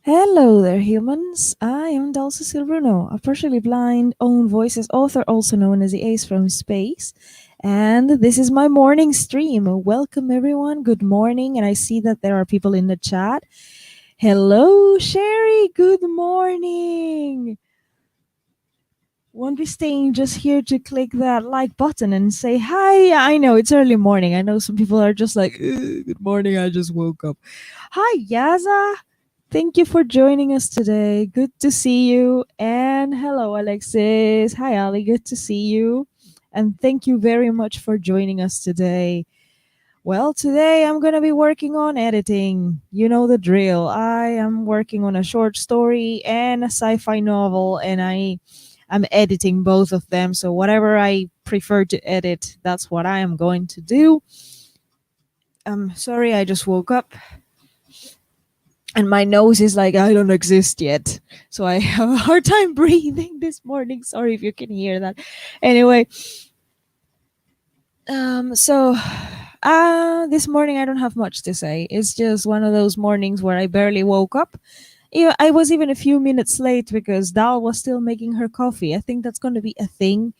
Hello there, humans. I am Dulce Silverno, a partially blind, own voices author, also known as the Ace from Space. And this is my morning stream. Welcome, everyone. Good morning. And I see that there are people in the chat. Hello, Sherry. Good morning. Won't be staying just here to click that like button and say hi. I know it's early morning. I know some people are just like, good morning. I just woke up. Hi, Yaza. Thank you for joining us today. Good to see you. And hello, Alexis. Hi, Ali. Good to see you. And thank you very much for joining us today. Well, today I'm going to be working on editing. You know the drill. I am working on a short story and a sci fi novel, and I'm editing both of them. So, whatever I prefer to edit, that's what I am going to do. I'm sorry, I just woke up and my nose is like I don't exist yet, so I have a hard time breathing this morning. Sorry if you can hear that. Anyway, so this morning I don't have much to say. It's just one of those mornings where I barely woke up. Yeah, I was even a few minutes late because Dal was still making her coffee. I think that's going to be a thing.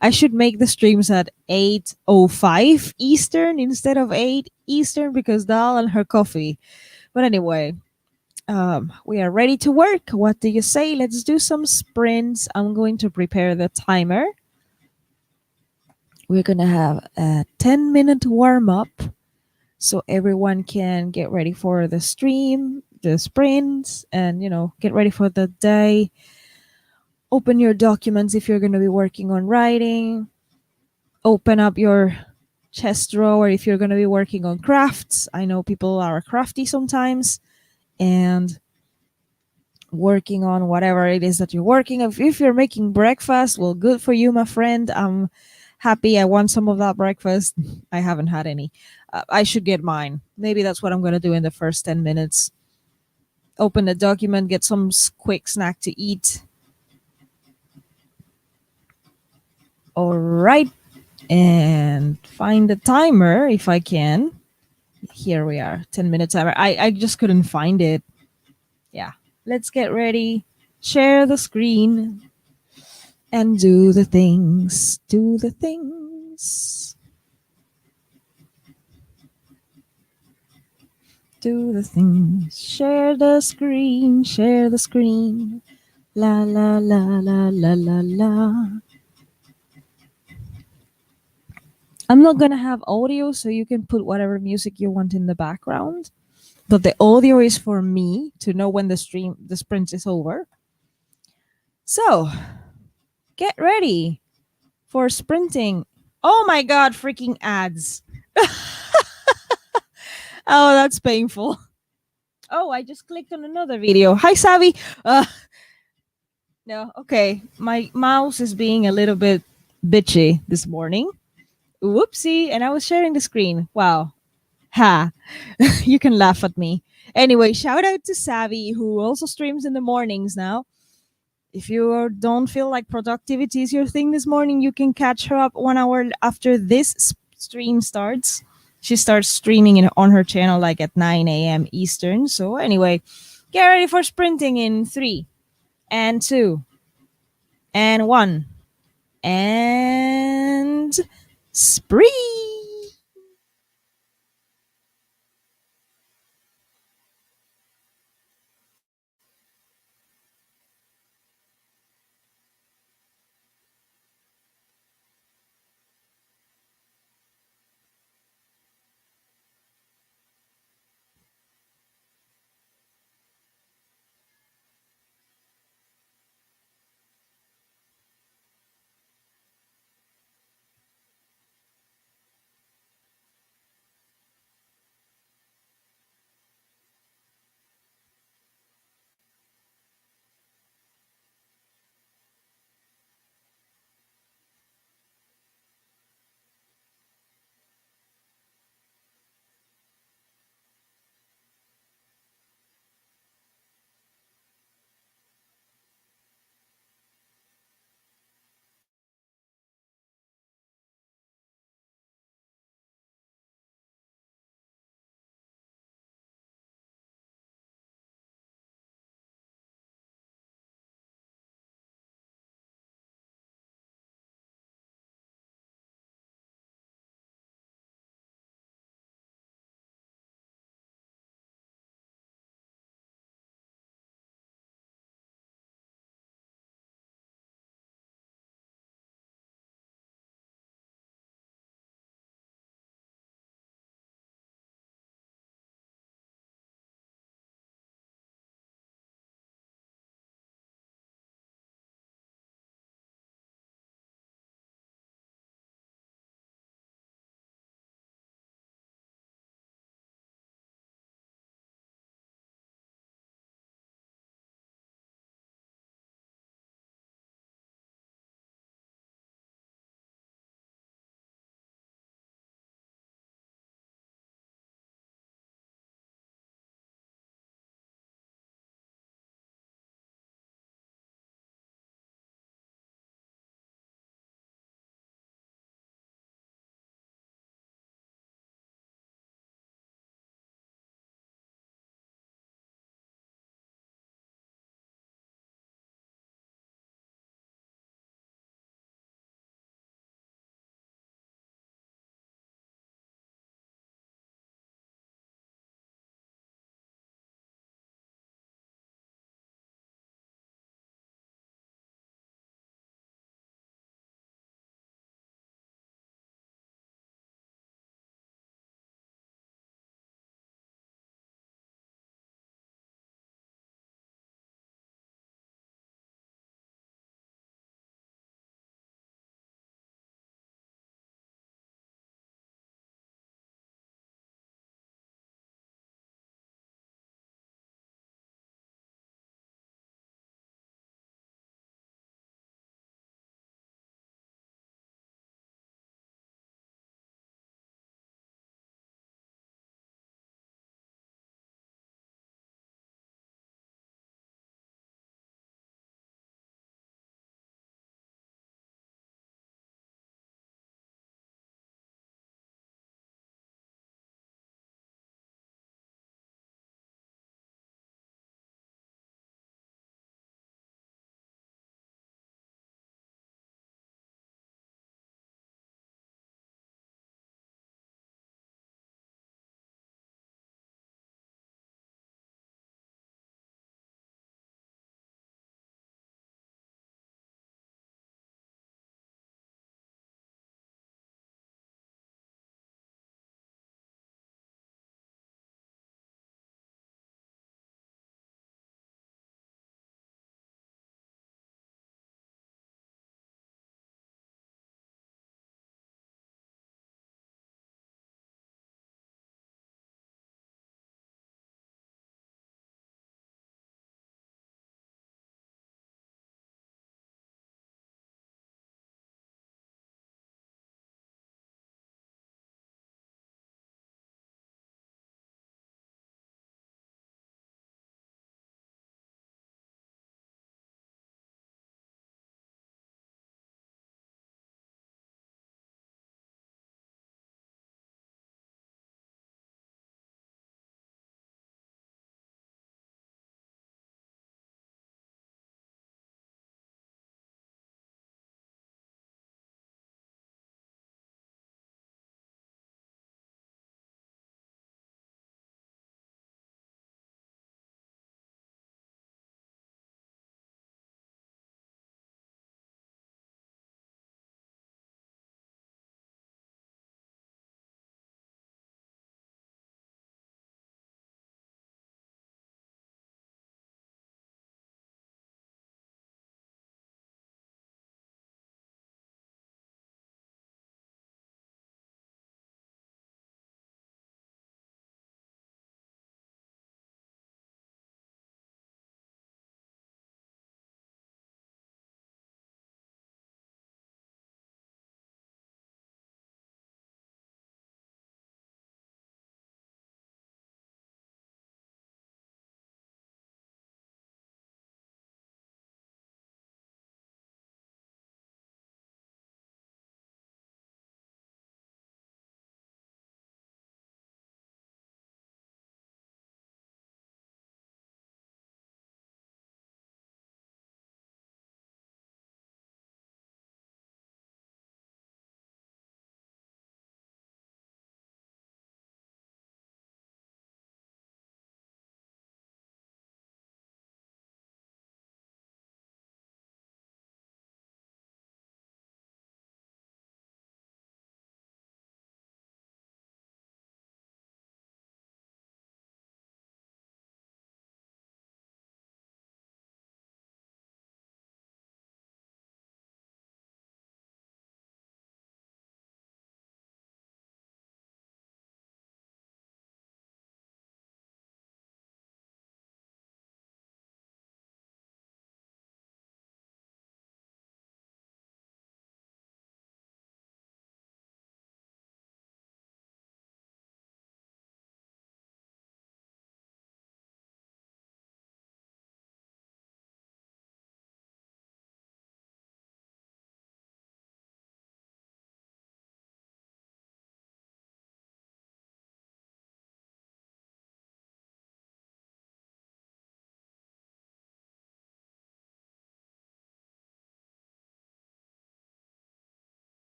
I should make the streams at 8:05 Eastern instead of 8 Eastern because Dal and her coffee. But anyway, we are ready to work. What do you say? Let's do some sprints. I'm going to prepare the timer. We're going to have a 10-minute warm up so everyone can get ready for the stream, the sprints, and, get ready for the day. Open your documents if you're going to be working on writing. Open up your chest drawer if you're going to be working on crafts. I know people are crafty sometimes. And working on whatever it is that you're working. If you're making breakfast, well, good for you, my friend. I'm happy. I want some of that breakfast. I haven't had any. I should get mine. Maybe that's what I'm going to do in the first 10 minutes. Open the document, get some quick snack to eat. All right. And find the timer if I can. Here we are, 10-minute timer. I just couldn't find it. Yeah. Let's get ready. Share the screen. And do the things, do the things, do the things. Share the screen, share the screen. La la la la la la la. I'm not gonna have audio, so you can put whatever music you want in the background. But the audio is for me to know when the sprint is over. So get ready for sprinting. Oh my god, freaking ads. Oh, that's painful. Oh, I just clicked on another video. Hi, Savvy. No, okay. My mouse is being a little bit bitchy this morning. Whoopsie. And I was sharing the screen. Wow. Ha. You can laugh at me. Anyway, shout out to Savvy, who also streams in the mornings now. If you don't feel like productivity is your thing this morning, you can catch her up 1 hour after this stream starts. She starts streaming on her channel like at 9 a.m. Eastern. So, anyway, get ready for sprinting in 3 and 2 and 1 and spree.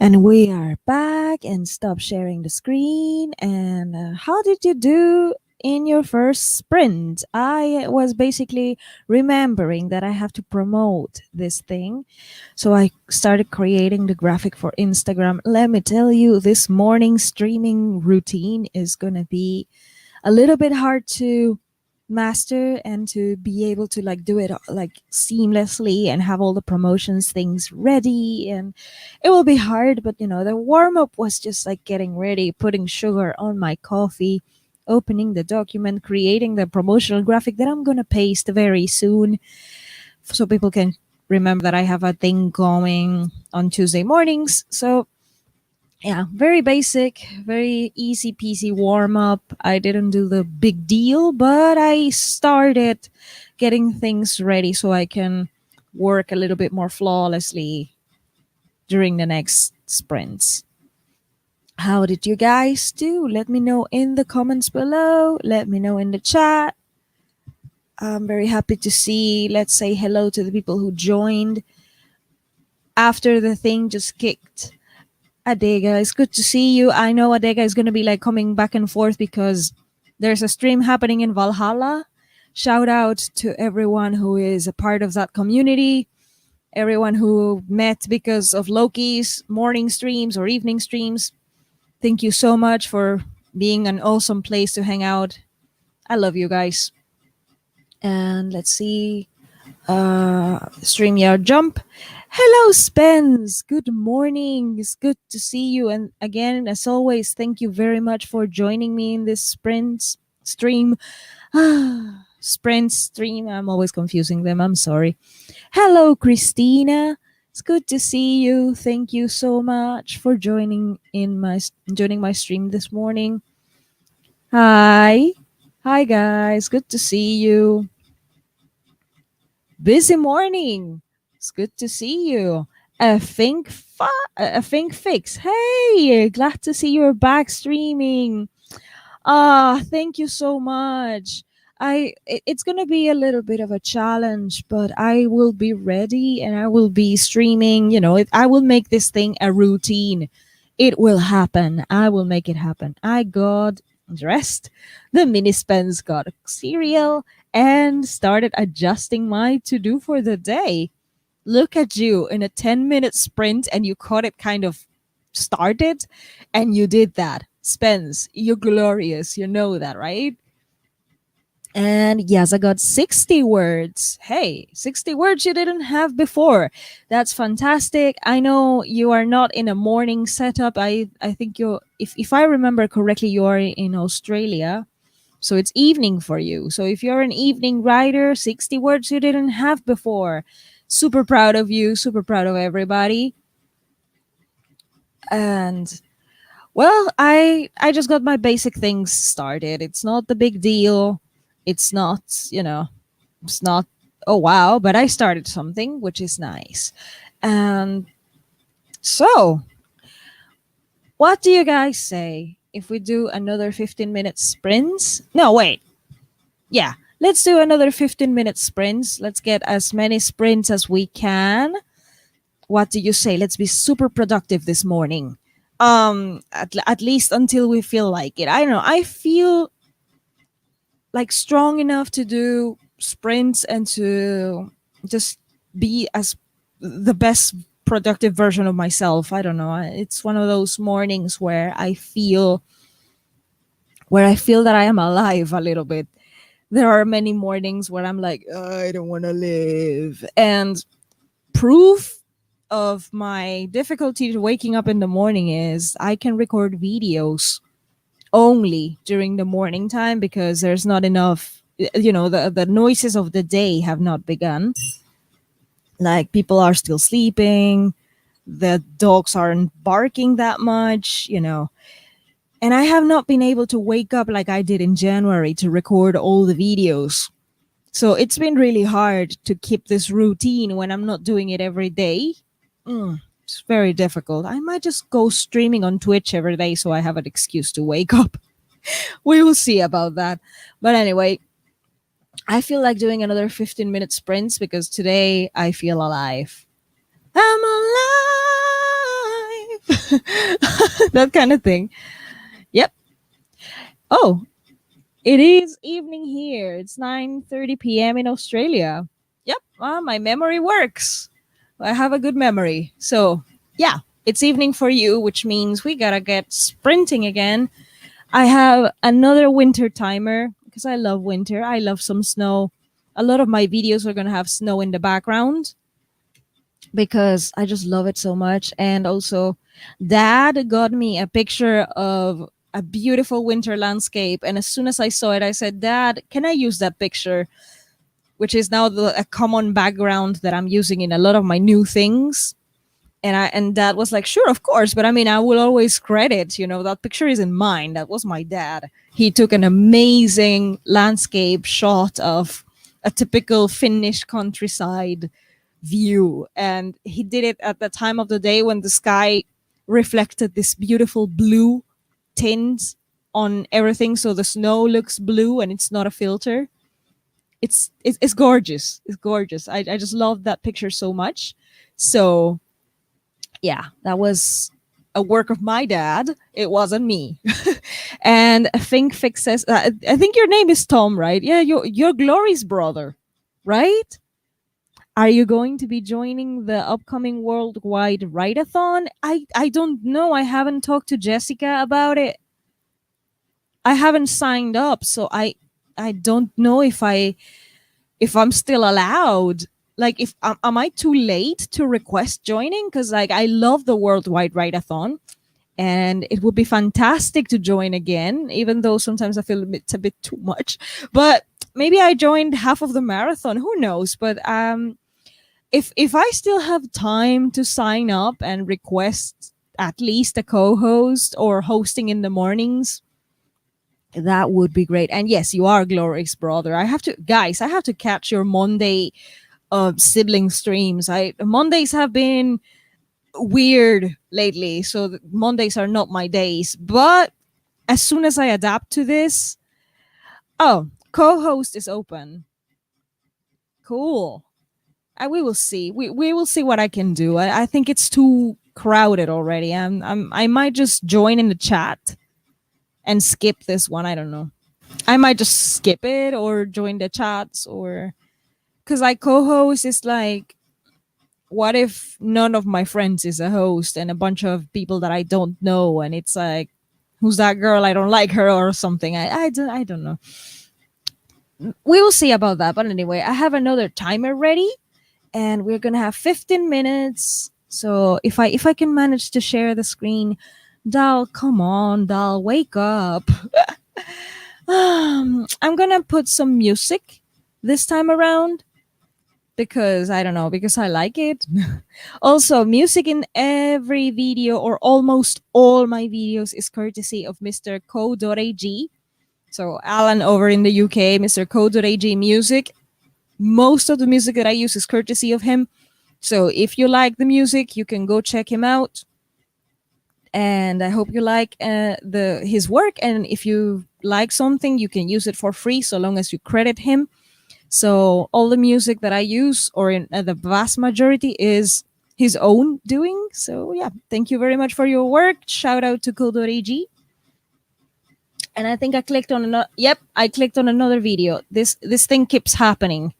And we are back and stop sharing the screen. And how did you do in your first sprint? I was basically remembering that I have to promote this thing. So I started creating the graphic for Instagram. Let me tell you, this morning streaming routine is going to be a little bit hard to master and to be able to like do it like seamlessly and have all the promotions things ready, and it will be hard, but the warm up was just like getting ready, putting sugar on my coffee, opening the document, creating the promotional graphic that I'm going to paste very soon so people can remember that I have a thing going on Tuesday mornings. So yeah, very basic, very easy peasy warm up. I didn't do the big deal, but I started getting things ready so I can work a little bit more flawlessly during the next sprints. How did you guys do? Let me know in the comments below. Let me know in the chat. I'm very happy to see. Let's say hello to the people who joined after the thing just kicked. Adega, it's good to see you. I know Adega is going to be like coming back and forth because there's a stream happening in Valhalla. Shout out to everyone who is a part of that community, everyone who met because of Loki's morning streams or evening streams. Thank you so much for being an awesome place to hang out. I love you guys. And let's see. StreamYard jump. Hello, Spence. Good morning. It's good to see you. And again, as always, thank you very much for joining me in this sprint stream. Sprint stream. I'm always confusing them. I'm sorry. Hello, Christina. It's good to see you. Thank you so much for joining my stream this morning. Hi. Hi, guys. Good to see you. Busy morning. It's good to see you. A think fix. Hey, glad to see you're back streaming. Thank you so much. It's gonna be a little bit of a challenge, but I will be ready and I will be streaming. I will make this thing a routine. It will happen. I will make it happen. I got dressed. The mini spends got cereal and started adjusting my to do for the day. Look at you in a 10-minute sprint and you caught it kind of started and you did that. Spence, you're glorious. You know that, right? And yes, I got 60 words. Hey, 60 words you didn't have before. That's fantastic. I know you are not in a morning setup. I think if I remember correctly, you are in Australia. So it's evening for you. So if you're an evening writer, 60 words you didn't have before. Super proud of you. Super proud of everybody. And well, I just got my basic things started. It's not the big deal. It's not, it's not, oh wow, but I started something, which is nice. And so, what do you guys say if we do another 15-minute sprints? No, wait. Yeah, let's do another 15-minute sprints. Let's get as many sprints as we can. What do you say? Let's be super productive this morning. At least until we feel like it. I don't know. I feel like strong enough to do sprints and to just be as the best productive version of myself. I don't know. It's one of those mornings where I feel that I am alive a little bit. There are many mornings where I'm like, I don't want to live. And proof of my difficulty to waking up in the morning is I can record videos only during the morning time because there's not enough, the noises of the day have not begun. Like people are still sleeping, the dogs aren't barking that much, and I have not been able to wake up like I did in January to record all the videos. So it's been really hard to keep this routine when I'm not doing it every day. It's very difficult. I might just go streaming on Twitch every day so I have an excuse to wake up. We will see about that. But anyway, I feel like doing another 15-minute sprints because today I feel alive. I'm alive. That kind of thing. Yep. Oh, it is evening here. It's 9:30 p.m. in Australia. Yep. My memory works. I have a good memory. So, yeah, it's evening for you, which means we gotta get sprinting again. I have another winter timer because I love winter. I love some snow. A lot of my videos are gonna have snow in the background because I just love it so much. And also, Dad got me a picture of a beautiful winter landscape. And as soon as I saw it, I said, Dad, can I use that picture? Which is now a common background that I'm using in a lot of my new things. And Dad was like, sure, of course, but I mean, I will always credit, that picture isn't mine. That was my dad. He took an amazing landscape shot of a typical Finnish countryside view, and he did it at the time of the day when the sky reflected this beautiful blue tint on everything, so the snow looks blue and it's not a filter. It's gorgeous. It's gorgeous. I just love that picture so much. So yeah, that was a work of my dad. It wasn't me. And Think Fixes. I think your name is Tom, right? Yeah, you're Glory's brother, right? Are you going to be joining the upcoming worldwide write-a-thon? I don't know. I haven't talked to Jessica about it. I haven't signed up, so I don't know if I'm still allowed. Like, if am I too late to request joining? Because like I love the worldwide write-a-thon, and it would be fantastic to join again. Even though sometimes I feel it's a bit too much, but maybe I joined half of the marathon. Who knows? But if I still have time to sign up and request at least a co-host or hosting in the mornings, that would be great. And yes, you are Glory's brother. I have to catch your Monday sibling streams. I Mondays have been weird lately, so Mondays are not my days. But as soon as I adapt to this, oh, co-host is open. Cool. We will see. We will see what I can do. I think it's too crowded already. I might just join in the chat and skip this one. I don't know. I might just skip it or join the chats, or because like co-host is like, what if none of my friends is a host and a bunch of people that I don't know, and it's like, who's that girl? I don't like her or something. I don't know. We will see about that. But anyway, I have another timer ready, and we're gonna have 15 minutes. So if I can manage to share the screen, Dal, come on, Dal, wake up. I'm gonna put some music this time around because I don't know, because I like it. Also, music in every video or almost all my videos is courtesy of Mr. Co.ag. So Alan over in the UK, Mr. Co.ag music. Most of the music that I use is courtesy of him. So if you like the music, you can go check him out. And I hope you like his work. And if you like something, you can use it for free so long as you credit him. So all the music that I use, or in the vast majority, is his own doing. So yeah, thank you very much for your work. Shout out to Code.ag. And I think I clicked on another. Yep, I clicked on another video. This thing keeps happening.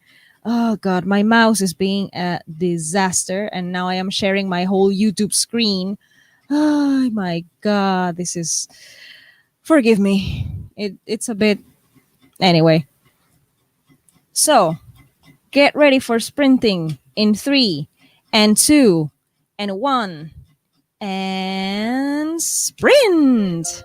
Oh god, my mouse is being a disaster, and now I am sharing my whole YouTube screen. Oh my god, this is. Forgive me. It's a bit. Anyway, so get ready for sprinting in 3 and 2 and 1 and sprint.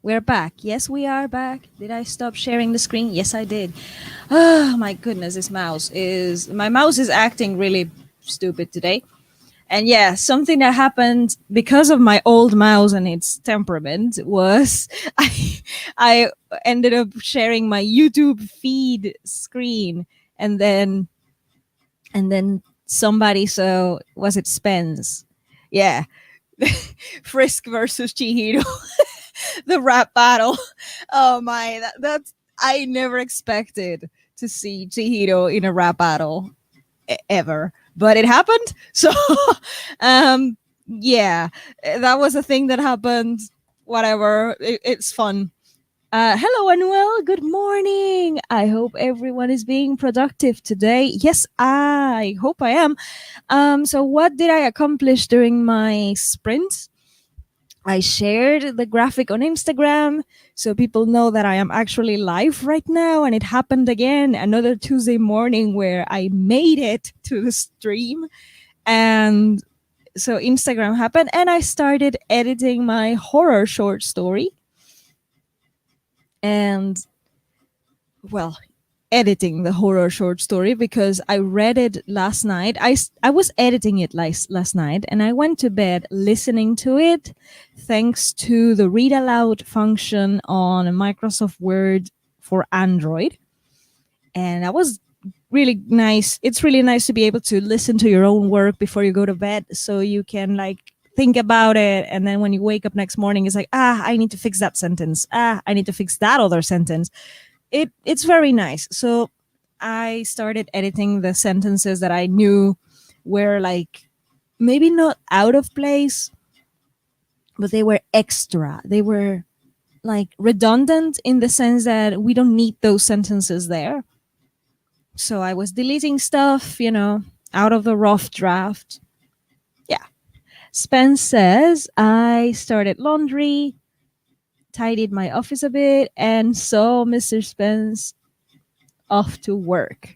We're back. Yes, we are back. Did I stop sharing the screen? Yes, I did. Oh my goodness, this mouse is my mouse is acting really stupid today. And yeah, something that happened because of my old mouse and its temperament was I ended up sharing my YouTube feed screen, and then somebody saw, was it Spence? Yeah. Frisk versus Chihiro, the rap battle. Oh my, that's I never expected to see Chihiro in a rap battle ever. but it happened. So, um, yeah, that was a thing that happened. Whatever, it's fun. Hello, Anuel. Good morning. I hope everyone is being productive today. Yes, I hope I am. So, what did I accomplish during my sprint? I shared the graphic on Instagram so people know that I am actually live right now. And it happened again another Tuesday morning where I made it to the stream. And so Instagram happened, and I started editing my horror short story. And well, editing the horror short story because I read it last night. I was editing it last night, and I went to bed listening to it thanks to the read aloud function on Microsoft Word for Android. And that was really nice. It's really nice to be able to listen to your own work before you go to bed so you can like think about it, and then when you wake up next morning it's like, I need to fix that sentence. I need to fix that other sentence. It's very nice. So I started editing the sentences that I knew were like maybe not out of place, but they were extra. They were like redundant in the sense that we don't need those sentences there. So I was deleting stuff, out of the rough draft. Yeah. Spence says I started laundry, tidied my office a bit, and saw Mr. Spence off to work.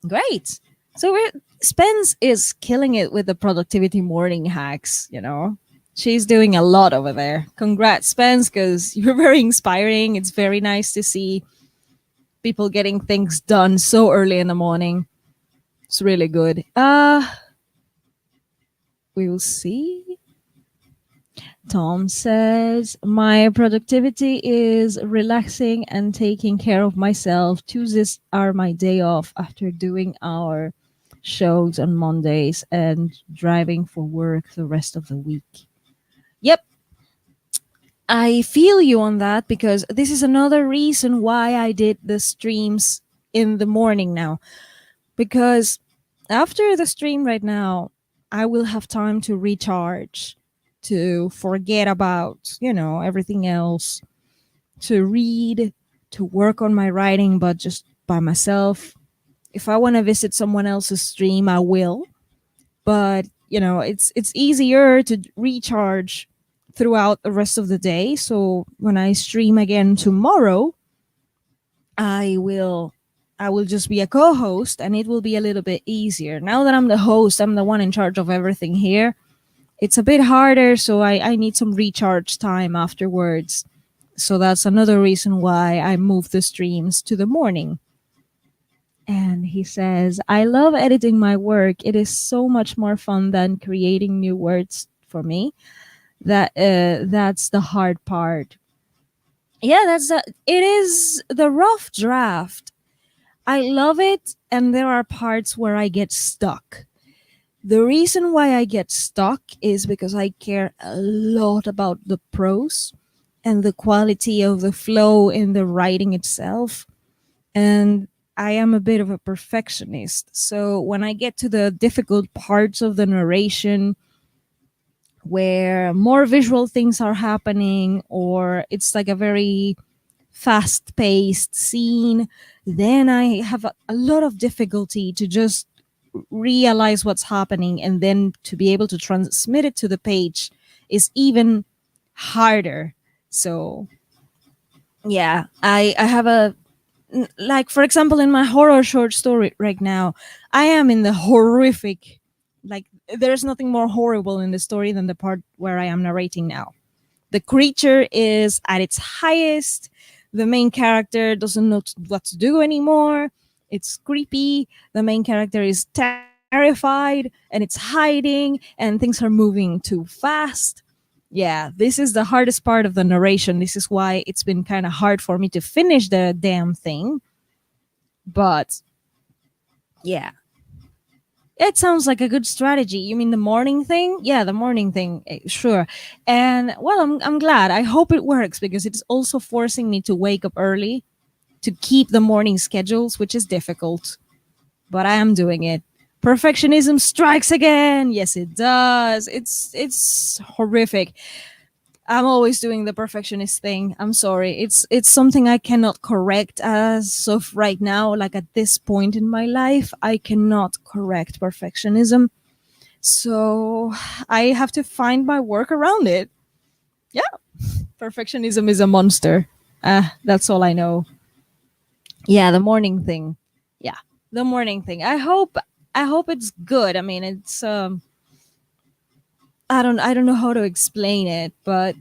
Great. So Spence is killing it with the productivity morning hacks. She's doing a lot over there. Congrats, Spence, because you're very inspiring. It's very nice to see people getting things done so early in the morning. It's really good. We will see. Tom says, my productivity is relaxing and taking care of myself. Tuesdays are my day off after doing our shows on Mondays and driving for work the rest of the week. Yep. I feel you on that because this is another reason why I did the streams in the morning now. Because after the stream right now, I will have time to recharge, to forget about, everything else, to read, to work on my writing, but just by myself. If I want to visit someone else's stream, I will. But, it's easier to recharge throughout the rest of the day. So when I stream again tomorrow, I will just be a co-host, and it will be a little bit easier. Now that I'm the host, I'm the one in charge of everything here. It's a bit harder, so I need some recharge time afterwards. So that's another reason why I moved the streams to the morning. And he says, I love editing my work. It is so much more fun than creating new words for me. That's the hard part. Yeah, it is the rough draft. I love it, and there are parts where I get stuck. The reason why I get stuck is because I care a lot about the prose and the quality of the flow in the writing itself. And I am a bit of a perfectionist. So when I get to the difficult parts of the narration where more visual things are happening, or it's like a very fast paced scene, then I have a lot of difficulty to just realize what's happening, and then to be able to transmit it to the page is even harder. So yeah, I have like, for example, in my horror short story right now, I am in the horrific, like, there's nothing more horrible in the story than the part where I am narrating now. The creature is at its highest. The main character doesn't know what to do anymore. It's creepy. The main character is terrified, and it's hiding, and things are moving too fast. Yeah, this is the hardest part of the narration. This is why it's been kind of hard for me to finish the damn thing. But yeah, it sounds like a good strategy. You mean the morning thing? Yeah, the morning thing. Sure. And well, I'm glad. I hope it works because it's also forcing me to wake up early to keep the morning schedules, which is difficult. But I am doing it. Perfectionism strikes again. Yes, it does. It's horrific. I'm always doing the perfectionist thing. I'm sorry. It's something I cannot correct as of right now. Like at this point in my life, I cannot correct perfectionism. So I have to find my work around it. Yeah, perfectionism is a monster. That's all I know. Yeah, the morning thing. Yeah, the morning thing. I hope it's good. I mean, it's I don't know how to explain it, but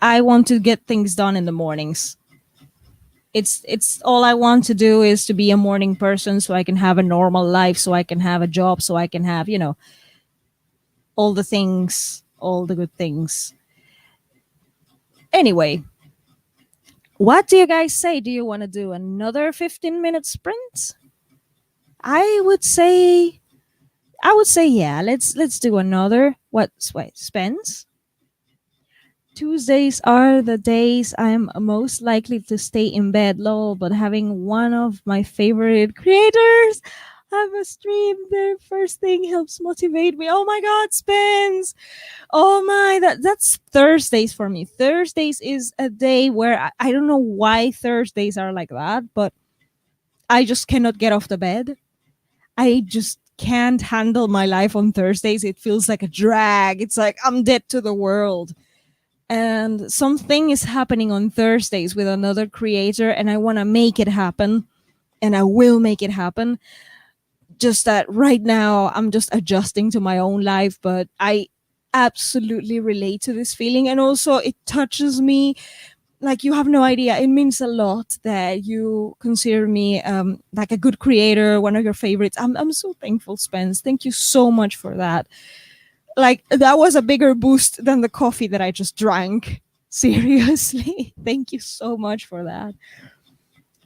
I want to get things done in the mornings. It's all I want to do is to be a morning person so I can have a normal life, so I can have a job, so I can have, all the things, all the good things. Anyway, what do you guys say? Do you want to do another 15-minute sprint? I would say yeah. Let's do another. Wait, Spence? Tuesdays are the days I'm most likely to stay in bed, lol, but having one of my favorite creators have a stream, their first thing helps motivate me. Oh my god, Spence! Oh my, that's Thursdays for me. Thursdays is a day where I don't know why Thursdays are like that, but I just cannot get off the bed. I just can't handle my life on Thursdays. It feels like a drag. It's like I'm dead to the world. And something is happening on Thursdays with another creator, and I want to make it happen, and I will make it happen. Just that right now, I'm just adjusting to my own life, but I absolutely relate to this feeling. And also, it touches me like you have no idea. It means a lot that you consider me like a good creator, one of your favorites. I'm so thankful, Spence. Thank you so much for that. Like that was a bigger boost than the coffee that I just drank. Seriously. Thank you so much for that.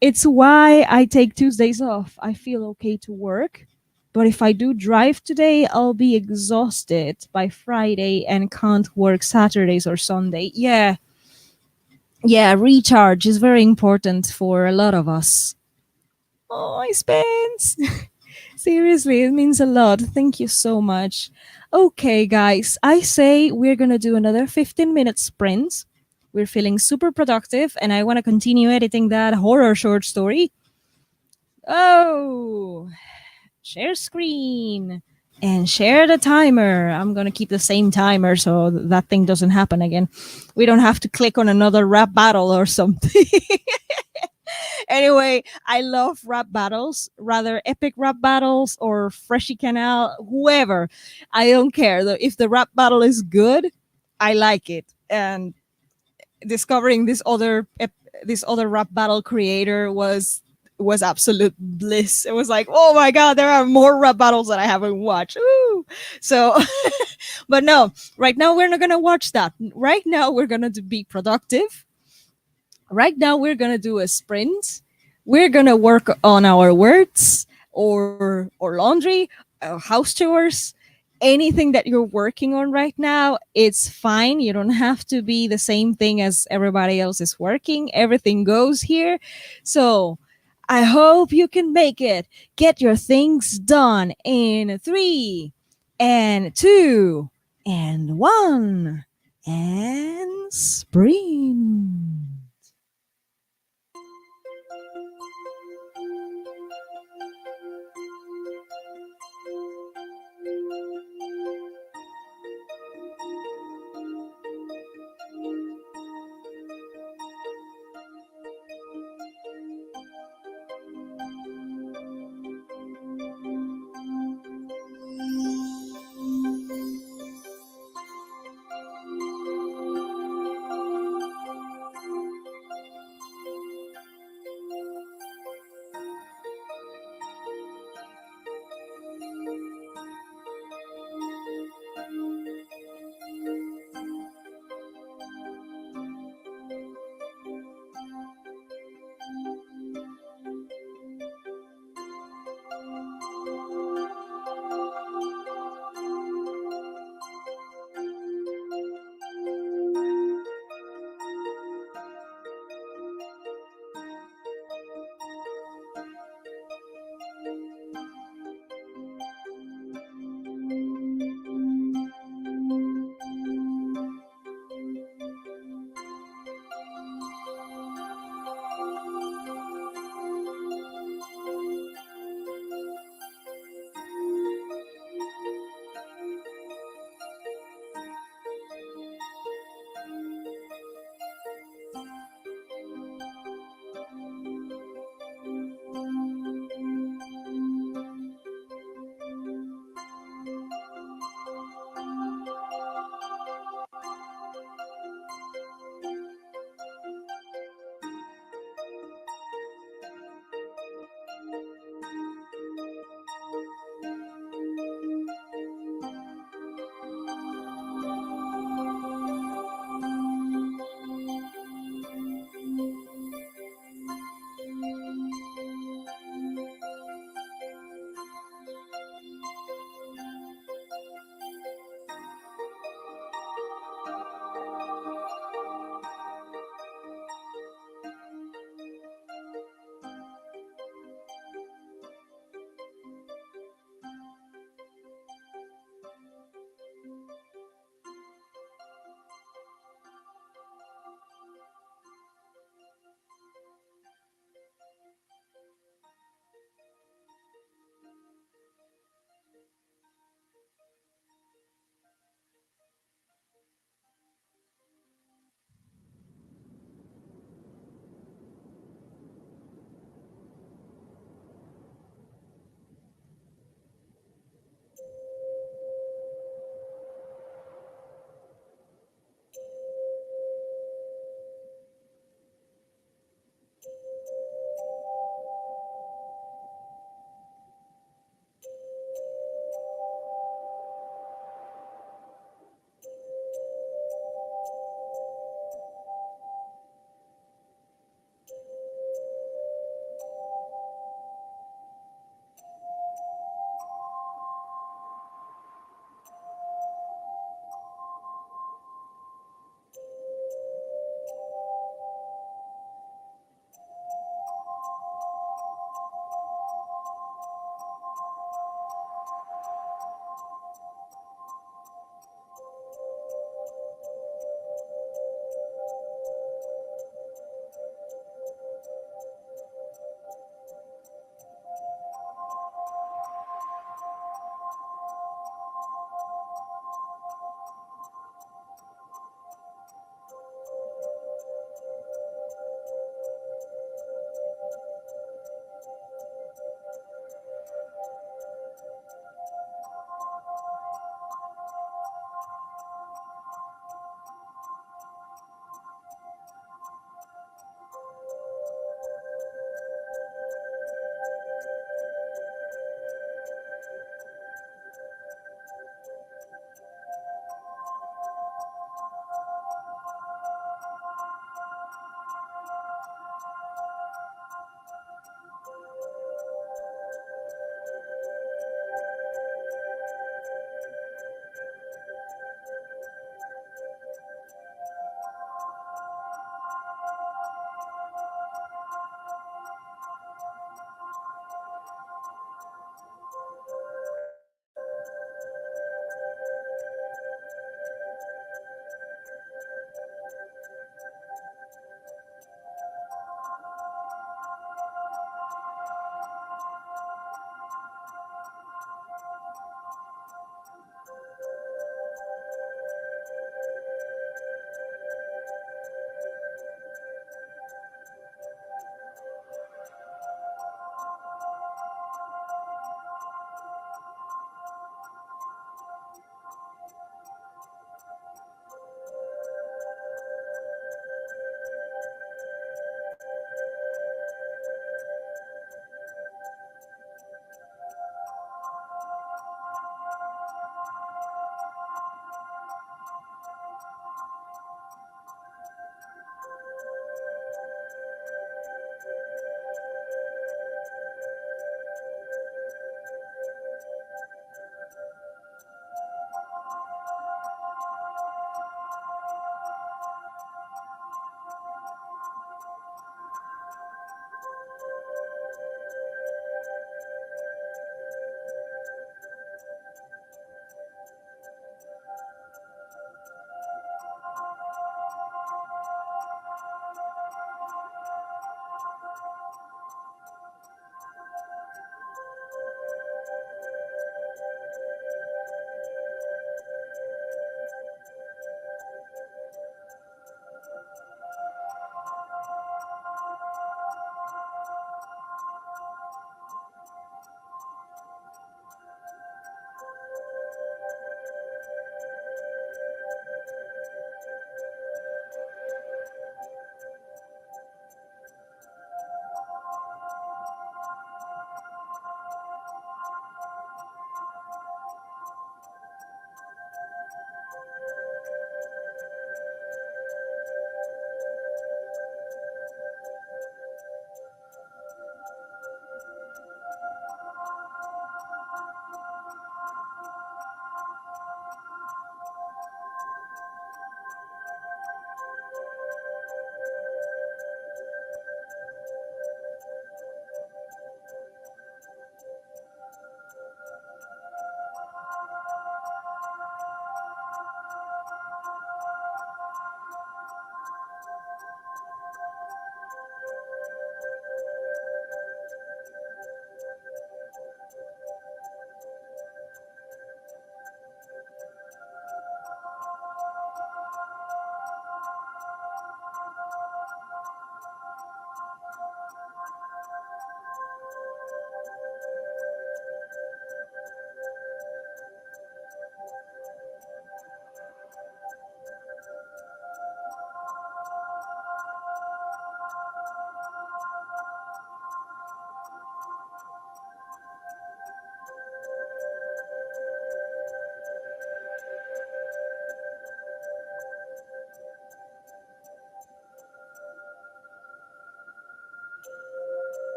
It's why I take Tuesdays off. I feel okay to work. But if I do drive today, I'll be exhausted by Friday and can't work Saturdays or Sunday. Yeah. Yeah, recharge is very important for a lot of us. Oh, I Spence. Seriously, it means a lot. Thank you so much. Okay, guys, I say we're going to do another 15-minute sprint. We're feeling super productive, and I want to continue editing that horror short story. Oh, share screen and share the timer. I'm going to keep the same timer so that thing doesn't happen again. We don't have to click on another rap battle or something. Anyway, I love rap battles, rather epic rap battles or Freshy Canal, whoever. I don't care. If the rap battle is good, I like it. And discovering this other rap battle creator was absolute bliss. It was like, oh my god, there are more rap battles that I haven't watched. Ooh. So, but no, right now we're not gonna watch that. Right now we're gonna be productive. Right now we're gonna do a sprint. We're gonna work on our words or laundry, house chores, anything that you're working on right now. It's fine. You don't have to be the same thing as everybody else is working. Everything goes here. So I hope you can make it. Get your things done in 3 and 2 and 1 and sprint.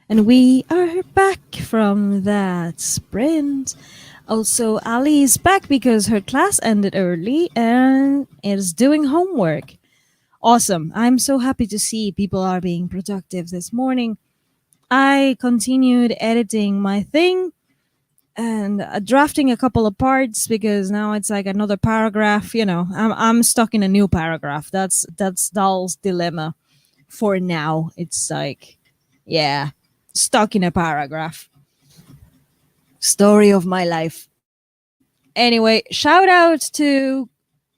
And we are back from that sprint. Also, Ali is back because her class ended early and is doing homework. Awesome. I'm so happy to see people are being productive this morning. I continued editing my thing and drafting a couple of parts because now it's like another paragraph. I'm stuck in a new paragraph. That's Dahl's dilemma for now. It's like, yeah, stuck in a paragraph. Story of my life. Anyway, shout out to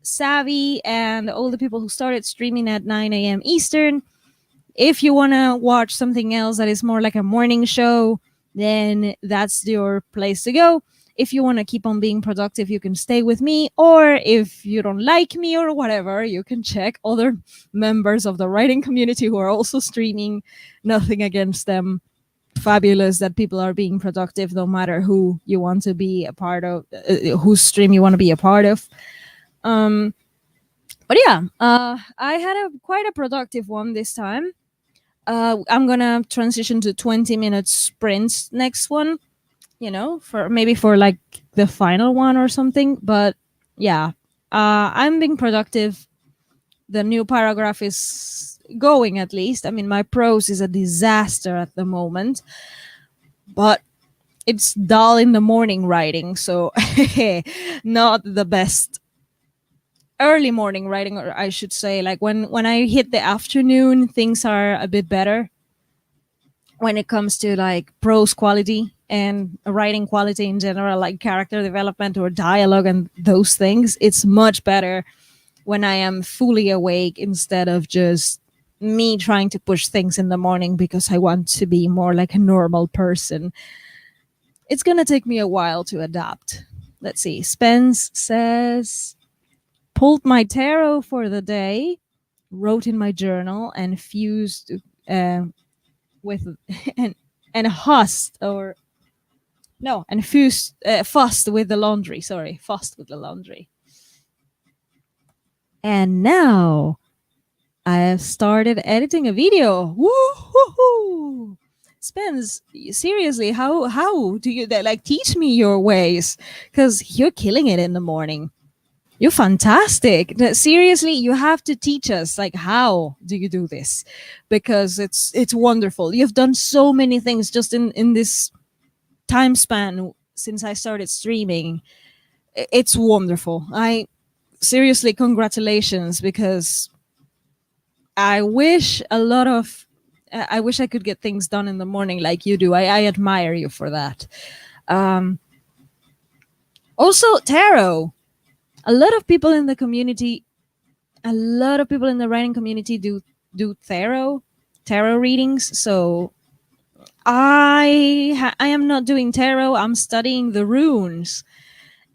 Savvy and all the people who started streaming at 9 a.m. Eastern. If you want to watch something else that is more like a morning show, then that's your place to go. If you want to keep on being productive, you can stay with me. Or if you don't like me or whatever, you can check other members of the writing community who are also streaming. Nothing against them. Fabulous that people are being productive no matter who you want to be a part of, whose stream you want to be a part of. But yeah, I had a quite a productive one this time. I'm gonna transition to 20-minute sprints next one, for maybe for like the final one or something. But yeah, I'm being productive. The new paragraph is going, at least. I mean, my prose is a disaster at the moment, but it's dull in the morning writing, so not the best. Early morning writing, or I should say, like when I hit the afternoon, things are a bit better when it comes to like prose quality and writing quality in general, like character development or dialogue and those things. It's much better when I am fully awake instead of just me trying to push things in the morning because I want to be more like a normal person. It's going to take me a while to adapt. Let's see. Spence says, pulled my tarot for the day, wrote in my journal, and fused uh, with and hussed or no, and fused fussed with the laundry. Sorry, fussed with the laundry. And now I have started editing a video. Woo-hoo-hoo! Spence, seriously, how do you like teach me your ways? Because you're killing it in the morning. You're fantastic. Seriously, you have to teach us like how do you do this? Because it's wonderful. You've done so many things just in this time span since I started streaming. It's wonderful. I seriously congratulations, because I wish a lot of I wish I could get things done in the morning like you do. I admire you for that. Also, tarot. A lot of people in the community, a lot of people in the writing community do tarot readings. So I am not doing tarot. I'm studying the runes.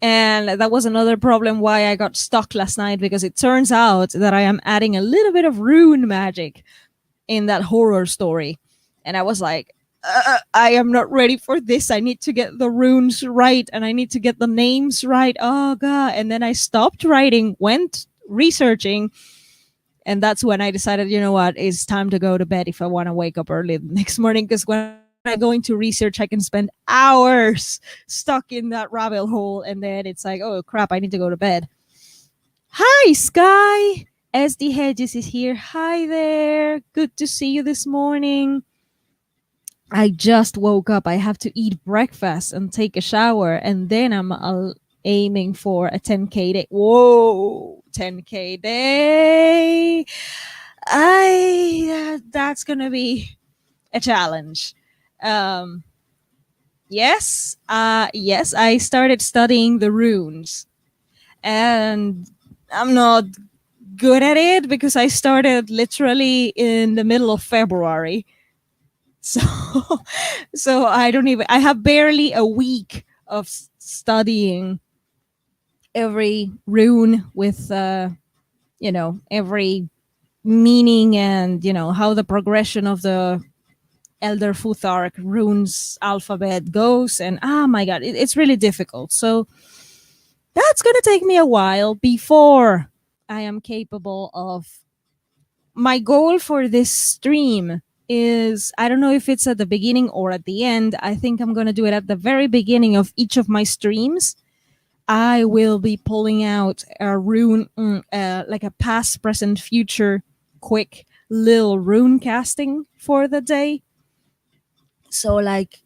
And that was another problem why I got stuck last night, because it turns out that I am adding a little bit of rune magic in that horror story. And I was like, I am not ready for this. I need to get the runes right and I need to get the names right. Oh, God. And then I stopped writing, went researching. And that's when I decided, you know what, it's time to go to bed if I want to wake up early the next morning. Because when I go into research, I can spend hours stuck in that rabbit hole. And then it's like, oh, crap, I need to go to bed. Hi, Sky. SD Hedges is here. Hi there. Good to see you this morning. I just woke up. I have to eat breakfast and take a shower, and then I'm aiming for a 10K day. Whoa, 10K day. That's gonna be a challenge. Um, yes, I started studying the runes, and I'm not good at it because I started literally in the middle of February. So so I have barely a week of studying every rune with every meaning, and how the progression of the Elder Futhark runes alphabet goes. And oh my god, it's really difficult. So that's going to take me a while before I am capable of. My goal for this stream is, I don't know if it's at the beginning or at the end. I think I'm going to do it at the very beginning of each of my streams. I will be pulling out a rune, like a past, present, future, quick little rune casting for the day. So, like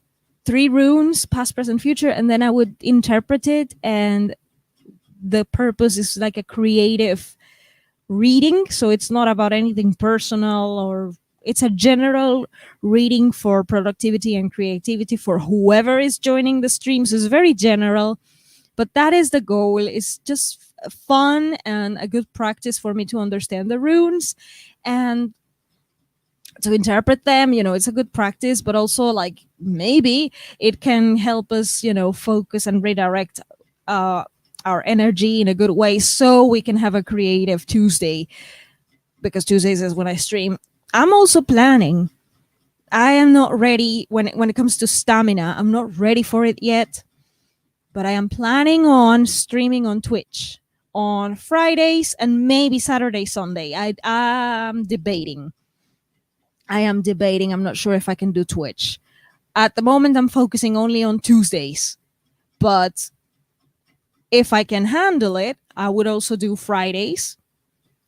3 runes, past, present, future, and then I would interpret it. And the purpose is like a creative reading, so it's not about anything personal, or it's a general reading for productivity and creativity for whoever is joining the stream. So it's very general, but that is the goal. It's just fun and a good practice for me to understand the runes and to interpret them. It's a good practice, but also like maybe it can help us focus and redirect uh our energy in a good way, so we can have a creative Tuesday, because Tuesdays is when I stream. I'm also planning. I am not ready when it comes to stamina. I'm not ready for it yet, but I am planning on streaming on Twitch on Fridays and maybe Saturday, Sunday. I'm debating. I'm not sure if I can do Twitch. At the moment, I'm focusing only on Tuesdays, but if I can handle it, I would also do Fridays.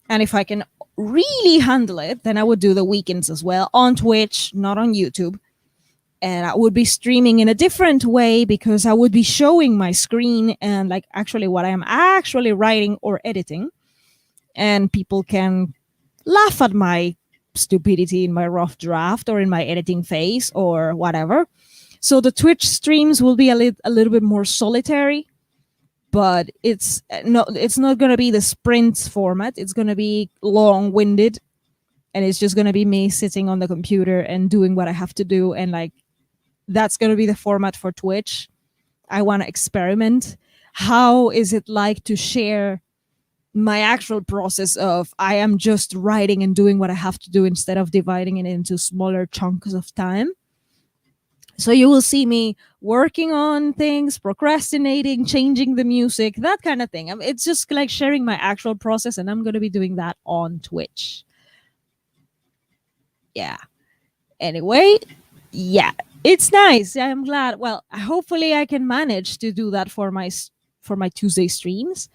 And if I can really handle it, then I would do the weekends as well on Twitch, not on YouTube. And I would be streaming in a different way, because I would be showing my screen and like actually what I am actually writing or editing. And people can laugh at my stupidity in my rough draft or in my editing phase or whatever. So the Twitch streams will be a little bit more solitary, but it's not going to be the sprints format. It's going to be long-winded, and it's just going to be me sitting on the computer and doing what I have to do. And like, that's going to be the format for Twitch. I want to experiment. How is it like to share my actual process of I am just writing and doing what I have to do, instead of dividing it into smaller chunks of time? So you will see me working on things, procrastinating, changing the music, that kind of thing. It's just like sharing my actual process, and I'm going to be doing that on Twitch. Yeah. Anyway, yeah, it's nice. I'm glad. Well, hopefully I can manage to do that for my Tuesday streams.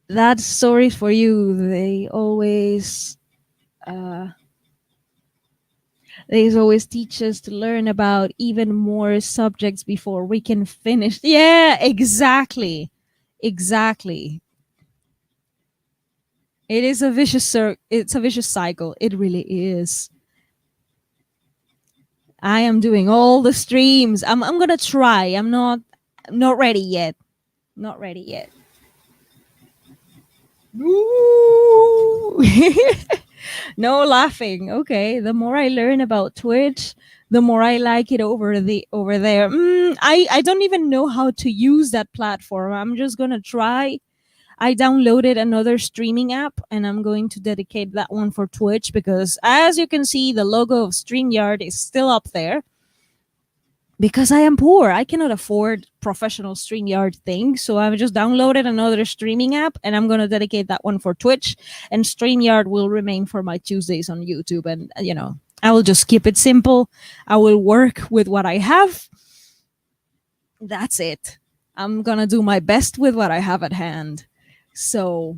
That story for you. They always teach us to learn about even more subjects before we can finish. Yeah, exactly. Exactly. It is a it's a vicious cycle. It really is. I am doing all the streams. I'm gonna try. I'm not ready yet. Not ready yet. Ooh. No laughing. Okay, the more I learn about Twitch, the more I like it over there. I don't even know how to use that platform. I'm just gonna try. I downloaded another streaming app and I'm going to dedicate that one for Twitch because, as you can see, the logo of StreamYard is still up there. Because I am poor, I cannot afford professional StreamYard things. So I've just downloaded another streaming app and I'm going to dedicate that one for Twitch. And StreamYard will remain for my Tuesdays on YouTube. And, I will just keep it simple. I will work with what I have. That's it. I'm going to do my best with what I have at hand. So,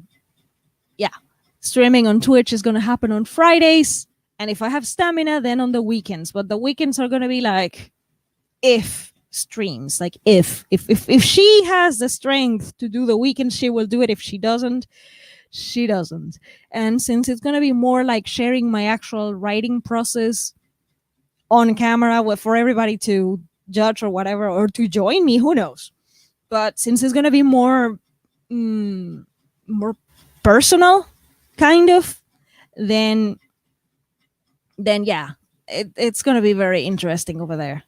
yeah, streaming on Twitch is going to happen on Fridays. And if I have stamina, then on the weekends. But the weekends are going to be like, if streams, like if she has the strength to do the weekend, she will do it. If she doesn't, she doesn't. And since it's going to be more like sharing my actual writing process on camera for everybody to judge or whatever, or to join me, who knows. But since it's going to be more more personal kind of, then yeah, it's going to be very interesting over there.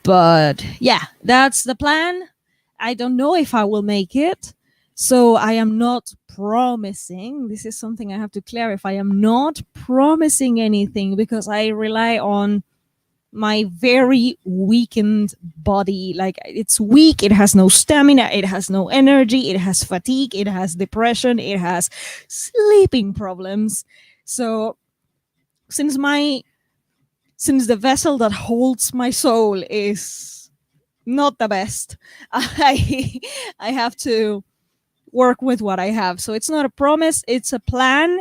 But yeah, that's the plan. I don't know if I will make it. So I am not promising. This is something I have to clarify. I am not promising anything because I rely on my very weakened body. Like, it's weak, it has no stamina, it has no energy, it has fatigue, it has depression, it has sleeping problems. So since the vessel that holds my soul is not the best, I have to work with what I have. So it's not a promise, it's a plan,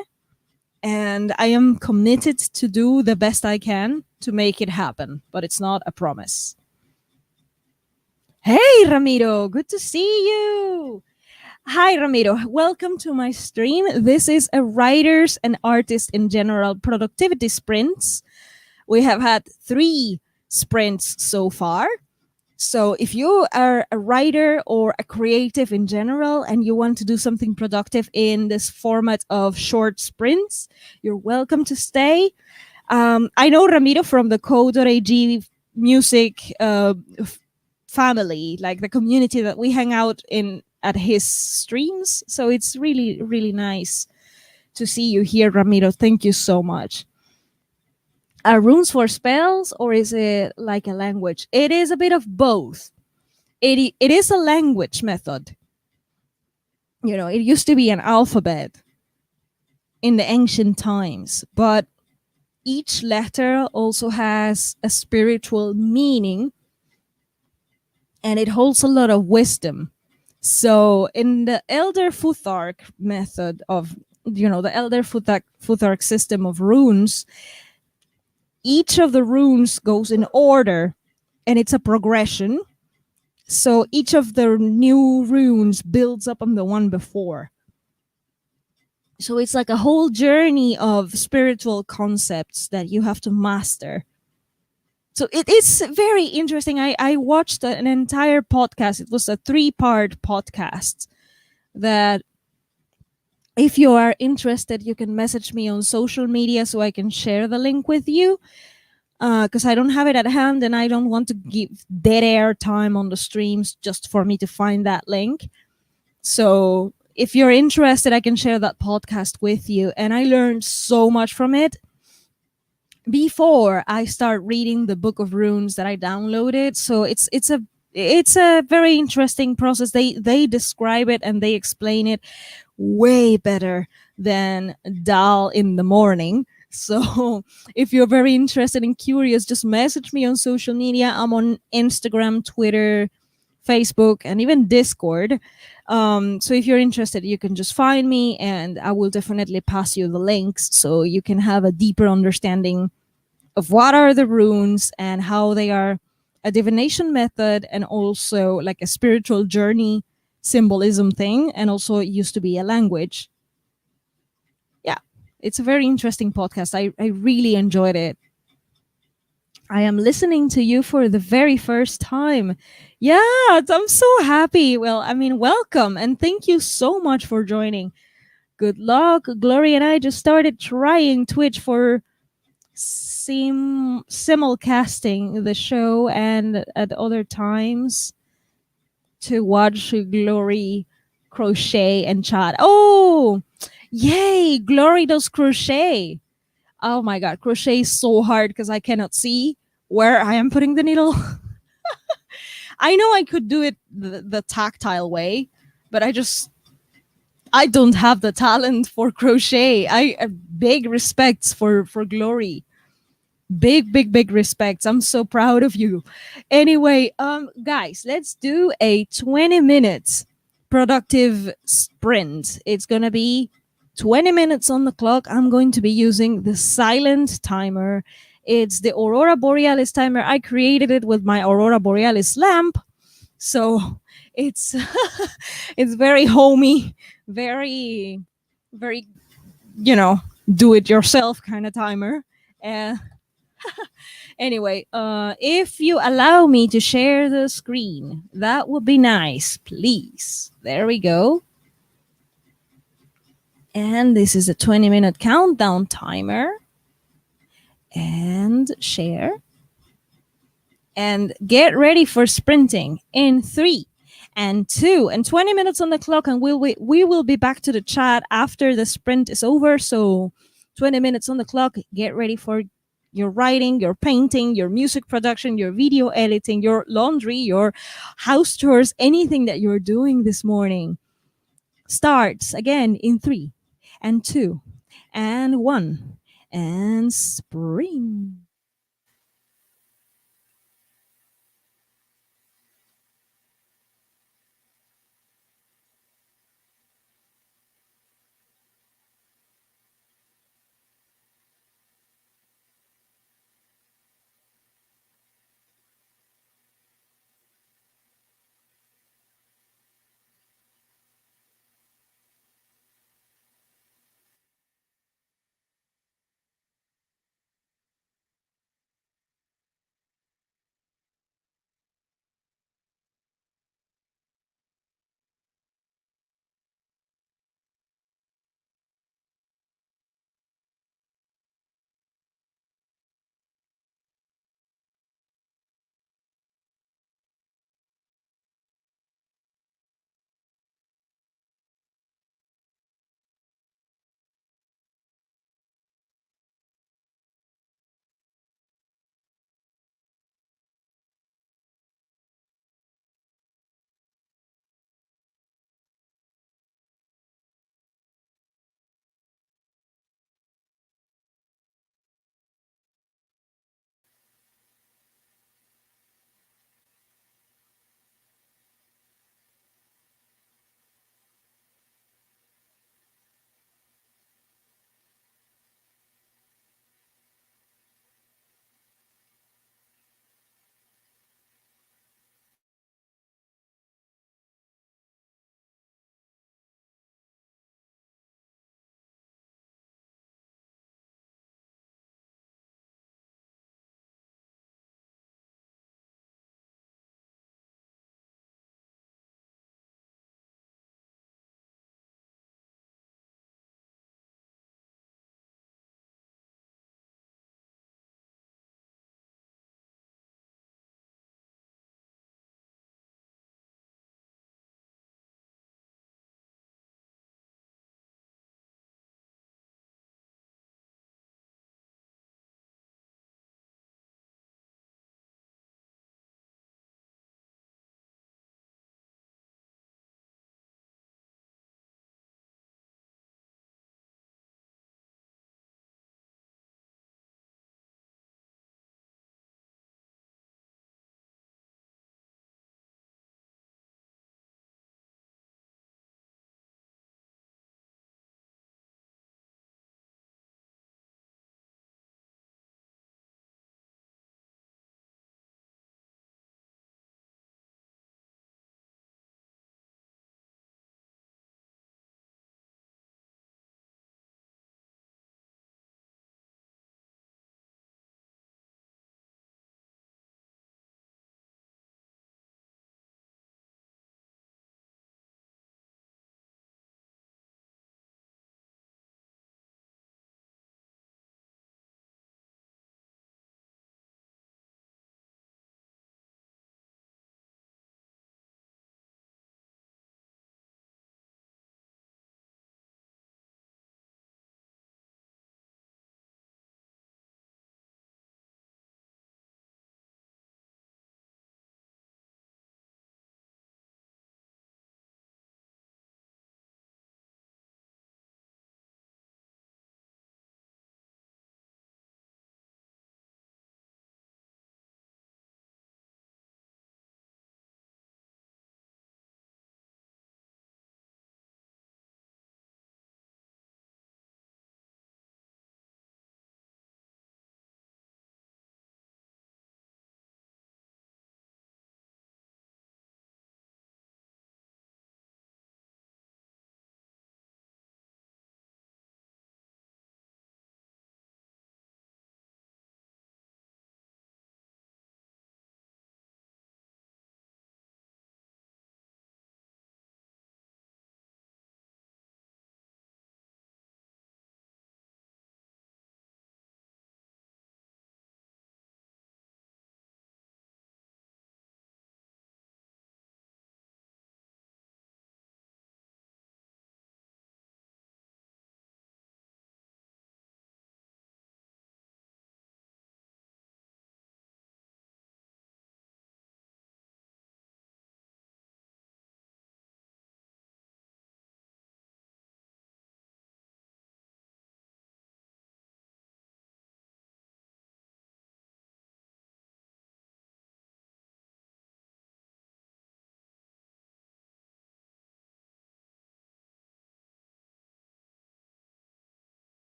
and I am committed to do the best I can to make it happen, but it's not a promise. Hey, Ramiro, good to see you. Hi, Ramiro. Welcome to my stream. This is a writers and artists in general productivity sprints. We have had 3 sprints so far. So if you are a writer or a creative in general and you want to do something productive in this format of short sprints, you're welcome to stay. I know Ramiro from the Code.ag music family, like the community that we hang out in at his streams. So it's really, really nice to see you here, Ramiro. Thank you so much. Are runes for spells, or is it like a language? It is a bit of both. It is a language method. It used to be an alphabet in the ancient times, but each letter also has a spiritual meaning and it holds a lot of wisdom. So in the Elder Futhark method of, the Elder Futhark system of runes, each of the runes goes in order and it's a progression. So each of the new runes builds up on the one before. So it's like a whole journey of spiritual concepts that you have to master. So it is very interesting. I watched an entire podcast. It was a 3-part podcast that, if you are interested, you can message me on social media so I can share the link with you. Because I don't have it at hand and I don't want to give dead air time on the streams just for me to find that link. So if you're interested, I can share that podcast with you. And I learned so much from it before I start reading the book of runes that I downloaded. So it's a very interesting process. They describe it and they explain it way better than Dal in the morning. So if you're very interested and curious, just message me on social media. I'm on Instagram, Twitter, Facebook, and even Discord. So if you're interested, you can just find me and I will definitely pass you the links so you can have a deeper understanding of what are the runes and how they are a divination method and also like a spiritual journey symbolism thing, and also it used to be a language. Yeah, it's a very interesting podcast. I really enjoyed it. I am listening to you for the very first time. Yeah, I'm so happy. Well, I mean, welcome and thank you so much for joining. Good luck. Glory and I just started trying Twitch for simulcasting the show and at other times to watch Glory crochet and chat. Oh, yay! Glory does crochet. Oh my god, crochet is so hard because I cannot see where I am putting the needle. I know I could do it the tactile way, but I don't have the talent for crochet. I big respects for Glory. Big respects. I'm so proud of you. Anyway, guys, let's do a 20 minutes productive sprint. It's going to be 20 minutes on the clock. I'm going to be using the silent timer. It's the Aurora Borealis timer. I created it with my Aurora Borealis lamp. So it's it's very homey, very very do it yourself kind of timer. Uh, Anyway, if you allow me to share the screen, that would be nice, please. There we go. And this is a 20-minute countdown timer. And share. And get ready for sprinting in 3 and 2 and 20 minutes on the clock, and we will be back to the chat after the sprint is over. So 20 minutes on the clock. Get ready for your writing, your painting, your music production, your video editing, your laundry, your house chores, anything that you're doing this morning starts again in 3 and 2 and 1 and spring.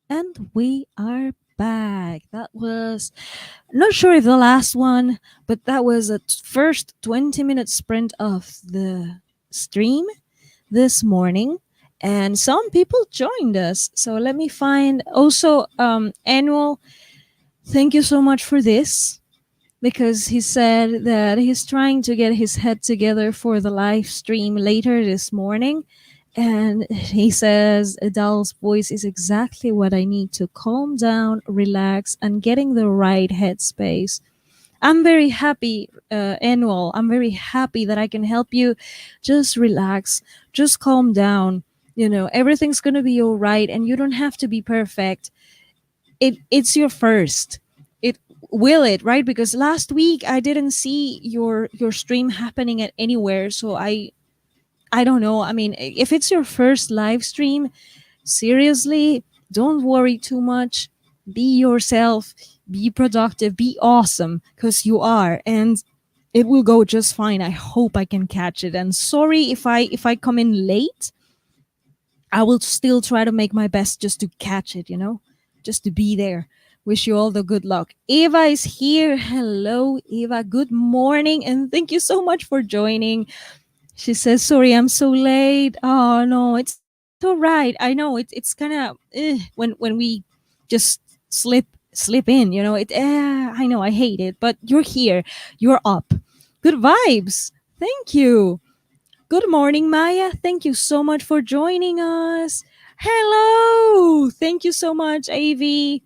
And we are back. That was not sure if the last one, but that was a first 20-minute sprint of the stream this morning. And some people joined us. So let me find also Annual. Thank you so much for this because he said that he's trying to get his head together for the live stream later this morning. And he says Adele's voice is exactly what I need to calm down, relax, and getting the right headspace. I'm very happy, Annual. I'm very happy that I can help you. Just relax, just calm down. Everything's going to be all right, and you don't have to be perfect. It's your first. It will it, right? Because last week I didn't see your stream happening at anywhere, so I don't know. I mean, if it's your first live stream, seriously, don't worry too much. Be yourself, be productive, be awesome because you are, and it will go just fine. I hope I can catch it. And sorry if I come in late. I will still try to make my best just to catch it, just to be there. Wish you all the good luck. Eva is here. Hello, Eva. Good morning, and thank you so much for joining. She says, "Sorry, I'm so late." Oh no, it's all right. I know it's kind of when we just slip in. I know I hate it, but you're here. You're up. Good vibes. Thank you. Good morning, Maya. Thank you so much for joining us. Hello. Thank you so much, Avi.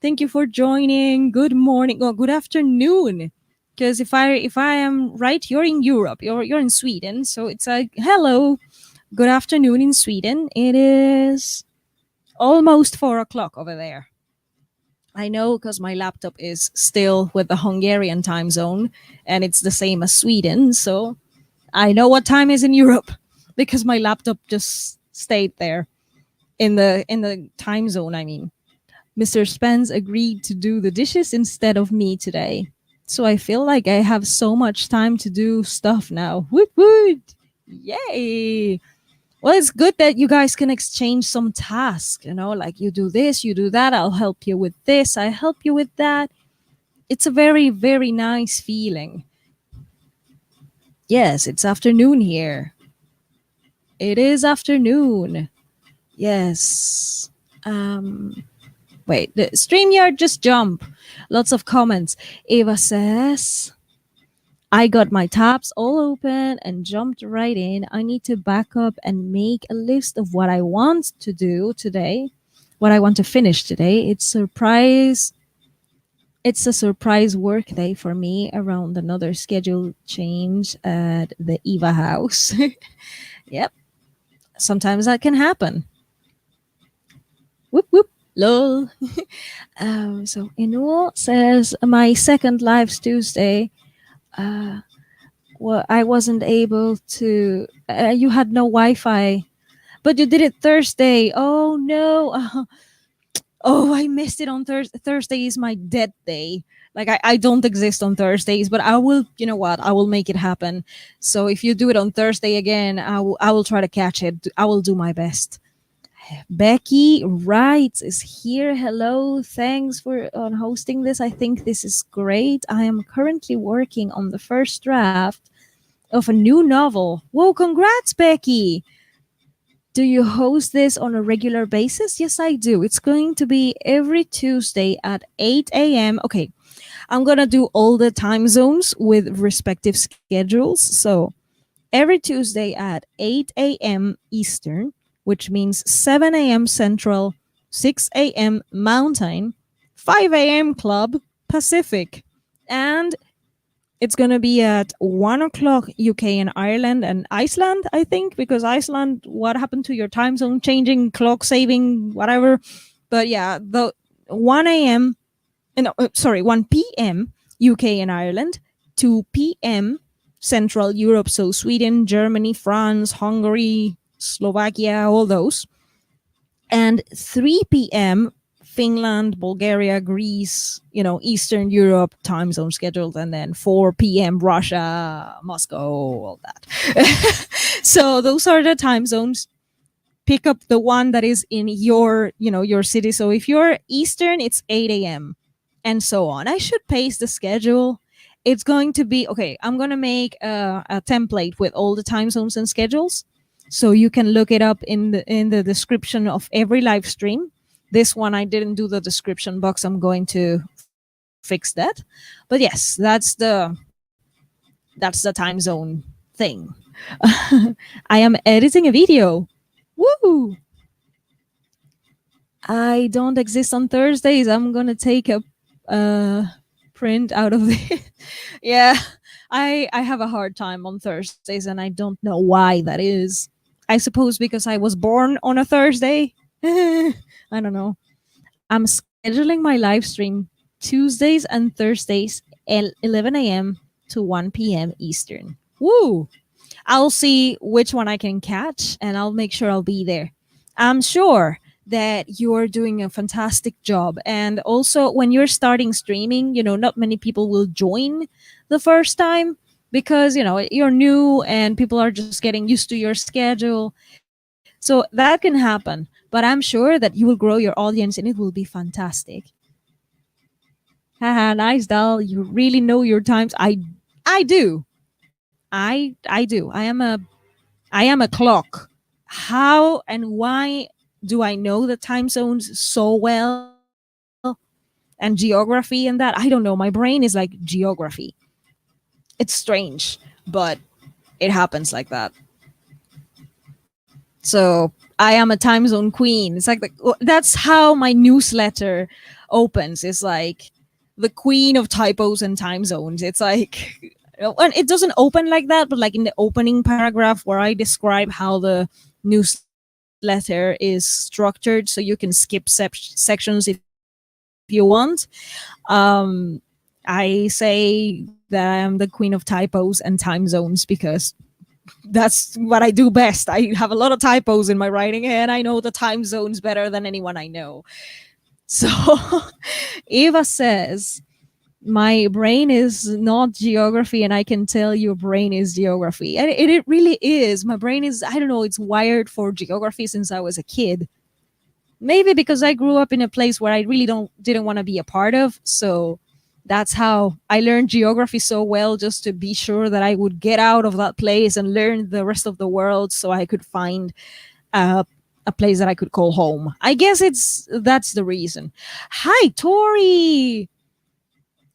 Thank you for joining. Good morning. Oh, good afternoon. Because if I am right, you're in Europe. You're in Sweden. So it's like hello. Good afternoon in Sweden. It is almost 4 o'clock over there. I know because my laptop is still with the Hungarian time zone and it's the same as Sweden. So I know what time is in Europe because my laptop just stayed there in the time zone. I mean, Mr. Spence agreed to do the dishes instead of me today. So I feel like I have so much time to do stuff now. Woot woot! Yay! Well, it's good that you guys can exchange some tasks, like you do this, you do that, I'll help you with this, I help you with that. It's a very, very nice feeling. Yes, it's afternoon here. It is afternoon. Yes. Wait, the StreamYard just jump. Lots of comments. Eva says, I got my tabs all open and jumped right in. I need to back up and make a list of what I want to do today, what I want to finish today. It's a surprise work day for me around another schedule change at the Eva house. Yep. Sometimes that can happen. Whoop whoop. Lol. So Inul says my second live's Tuesday. Well, I wasn't able to. You had no Wi-Fi, but you did it Thursday. Oh no! Oh, I missed it on Thursday. Thursday is my dead day. Like I don't exist on Thursdays, but I will. You know what? I will make it happen. So if you do it on Thursday again, I will try to catch it. I will do my best. Becky Wright is here. Hello. Thanks for on hosting this. I think this is great. I am currently working on the first draft of a new novel. Whoa, congrats, Becky. Do you host this on a regular basis? Yes, I do. It's going to be every Tuesday at 8 a.m. Okay, I'm going to do all the time zones with respective schedules. So every Tuesday at 8 a.m. Eastern, which means 7 a.m. Central, 6 a.m. Mountain, 5 a.m. Club Pacific. And it's going to be at 1 o'clock UK and Ireland and Iceland, I think, because Iceland, what happened to your time zone changing, clock saving, whatever. But yeah, the 1 a.m. No, sorry, 1 p.m. UK and Ireland, 2 p.m. Central Europe, so Sweden, Germany, France, Hungary, Slovakia, all those. And 3 p.m. Finland, Bulgaria, Greece, Eastern Europe time zone scheduled, and then 4 p.m. Russia, Moscow, all that. So those are the time zones. pick up the one that is in your, your city. So if you're Eastern, it's 8 a.m. and so on. I should paste the schedule. It's going to be okay. I'm going to make a template with all the time zones and schedules, so you can look it up in the description of every live stream. This one I didn't do the description box. I'm going to fix that. But yes, that's the time zone thing. I am editing a video. Woo! I don't exist on Thursdays. I'm gonna take a uh, print out of it. Yeah, I have a hard time on Thursdays, and I don't know why that is. I suppose because I was born on a Thursday. I don't know. I'm scheduling my live stream Tuesdays and Thursdays at 11 a.m. to 1 p.m. Eastern. Woo! I'll see which one I can catch, and I'll make sure I'll be there. I'm sure that you're doing a fantastic job. And also, when you're starting streaming, not many people will join the first time because, you're new and people are just getting used to your schedule. So that can happen. But I'm sure that you will grow your audience and it will be fantastic. Haha, nice, Dal. You really know your times. I do. I do. I am a clock. How and why do I know the time zones so well? And geography and that? I don't know. My brain is like geography. It's strange, but it happens like that. So I am a time zone queen. It's like that's how my newsletter opens. It's like the queen of typos and time zones. It's like, and it doesn't open like that, but like in the opening paragraph where I describe how the newsletter is structured, so you can skip sections if you want. Um, I say that I am the queen of typos and time zones because that's what I do best. I have a lot of typos in my writing and I know the time zones better than anyone I know. So Eva says, my brain is not geography, and I can tell your brain is geography. And it really is. My brain is, I don't know, it's wired for geography since I was a kid. Maybe because I grew up in a place where I really didn't want to be a part of. So that's how I learned geography so well, just to be sure that I would get out of that place and learn the rest of the world so I could find uh, a place that I could call home. I guess that's the reason. Hi, Tori.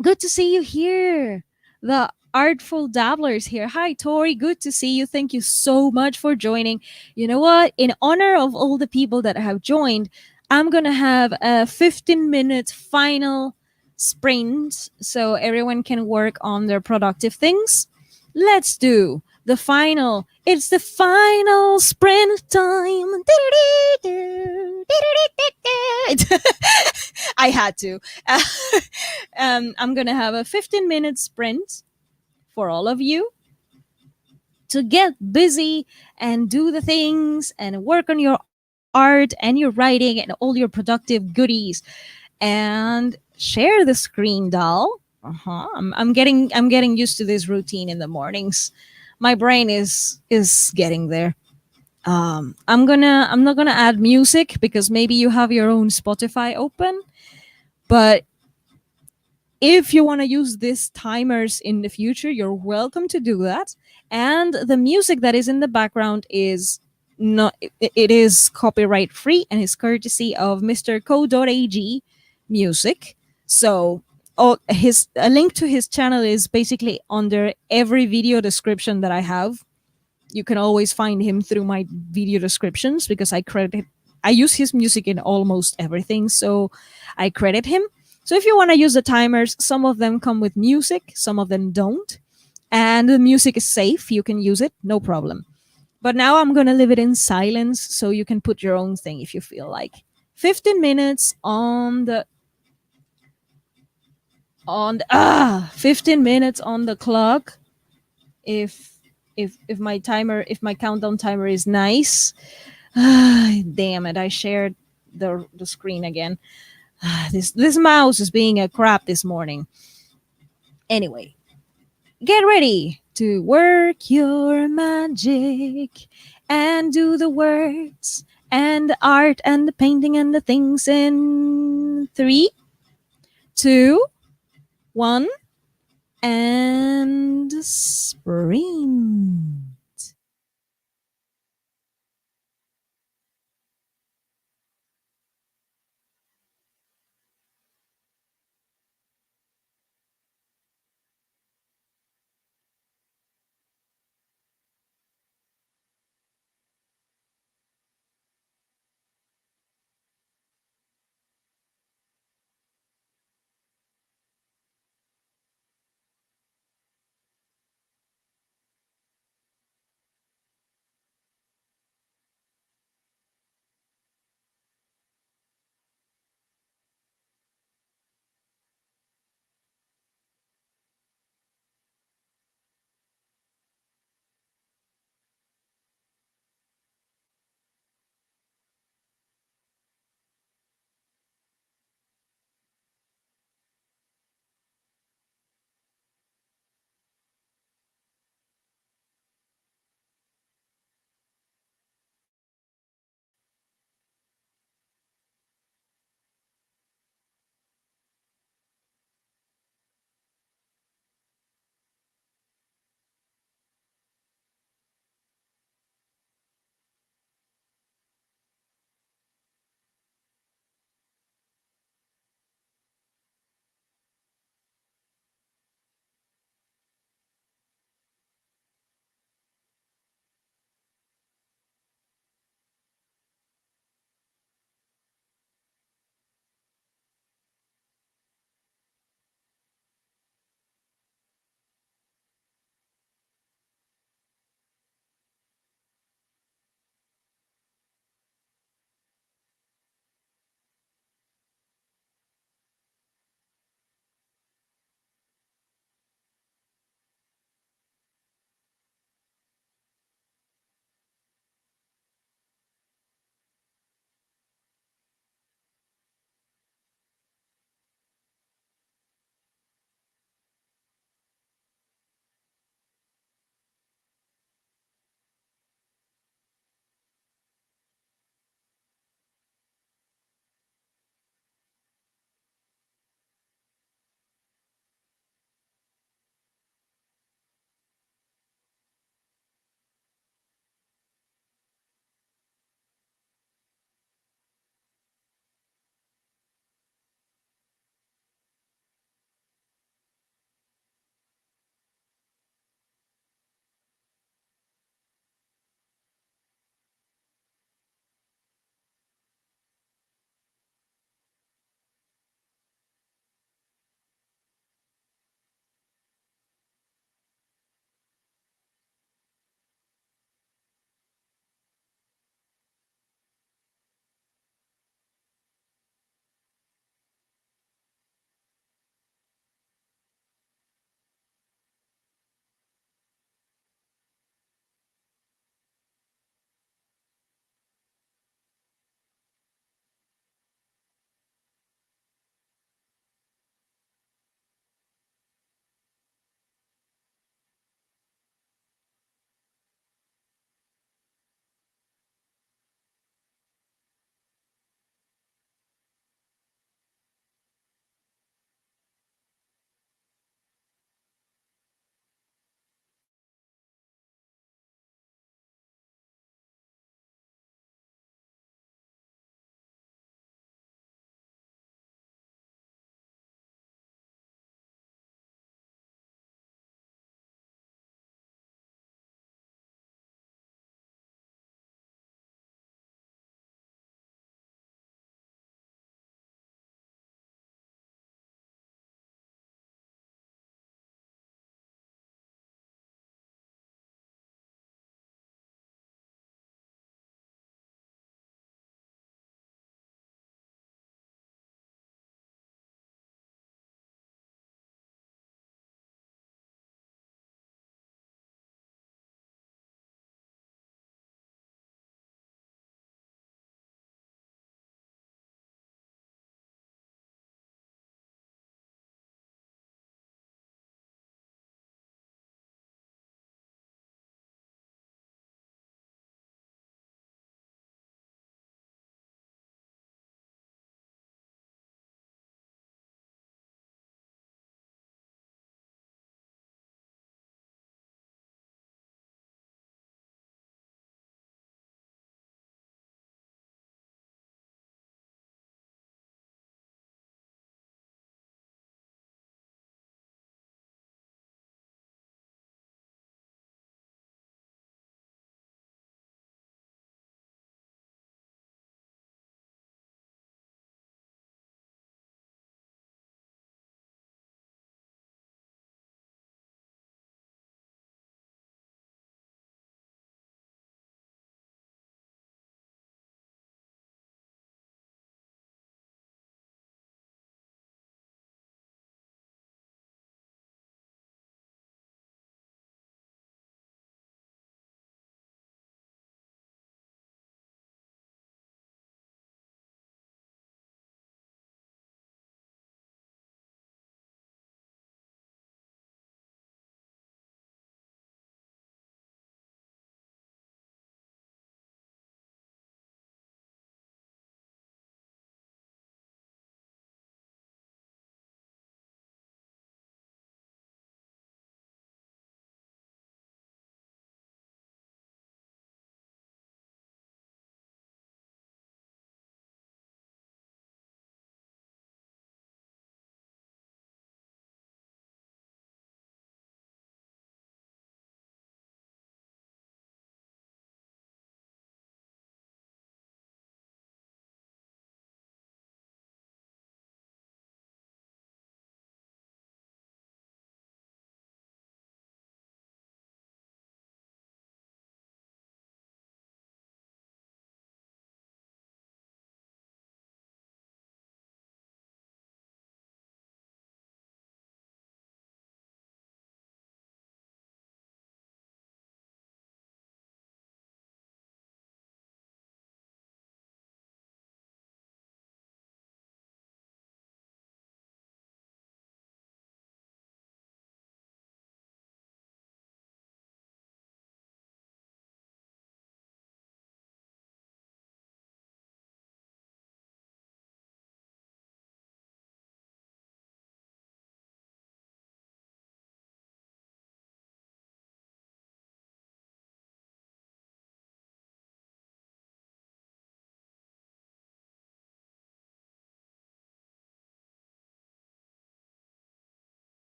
Good to see you here. The Artful Dabbler is here. Hi, Tori. Good to see you. Thank you so much for joining. You know what? In honor of all the people that have joined, I'm going to have a 15-minute final sprint so everyone can work on their productive things. Let's do the final. It's the final sprint time. I had to. I'm going to have a 15-minute sprint for all of you to get busy and do the things and work on your art and your writing and all your productive goodies and share the screen, doll. I'm getting used to this routine in the mornings. My brain is getting there. I'm not gonna add music because maybe you have your own Spotify open, but if you want to use these timers in the future, you're welcome to do that. And the music that is in the background is not it is copyright free and is courtesy of Mr. Co.ag music. So his a link to his channel is basically under every video description that I have. You can always find him through my video descriptions because I use his music in almost everything, so I credit him. So if you want to use the timers, some of them come with music, some of them don't. And the music is safe, you can use it, no problem. But now I'm going to leave it in silence so you can put your own thing if you feel like. 15 minutes on the 15 minutes on the clock. If my countdown timer is nice. Damn it, I shared the screen again. This mouse is being a crap this morning. Anyway, get ready to work your magic and do the words and the art and the painting and the things in three, two, one, and spring.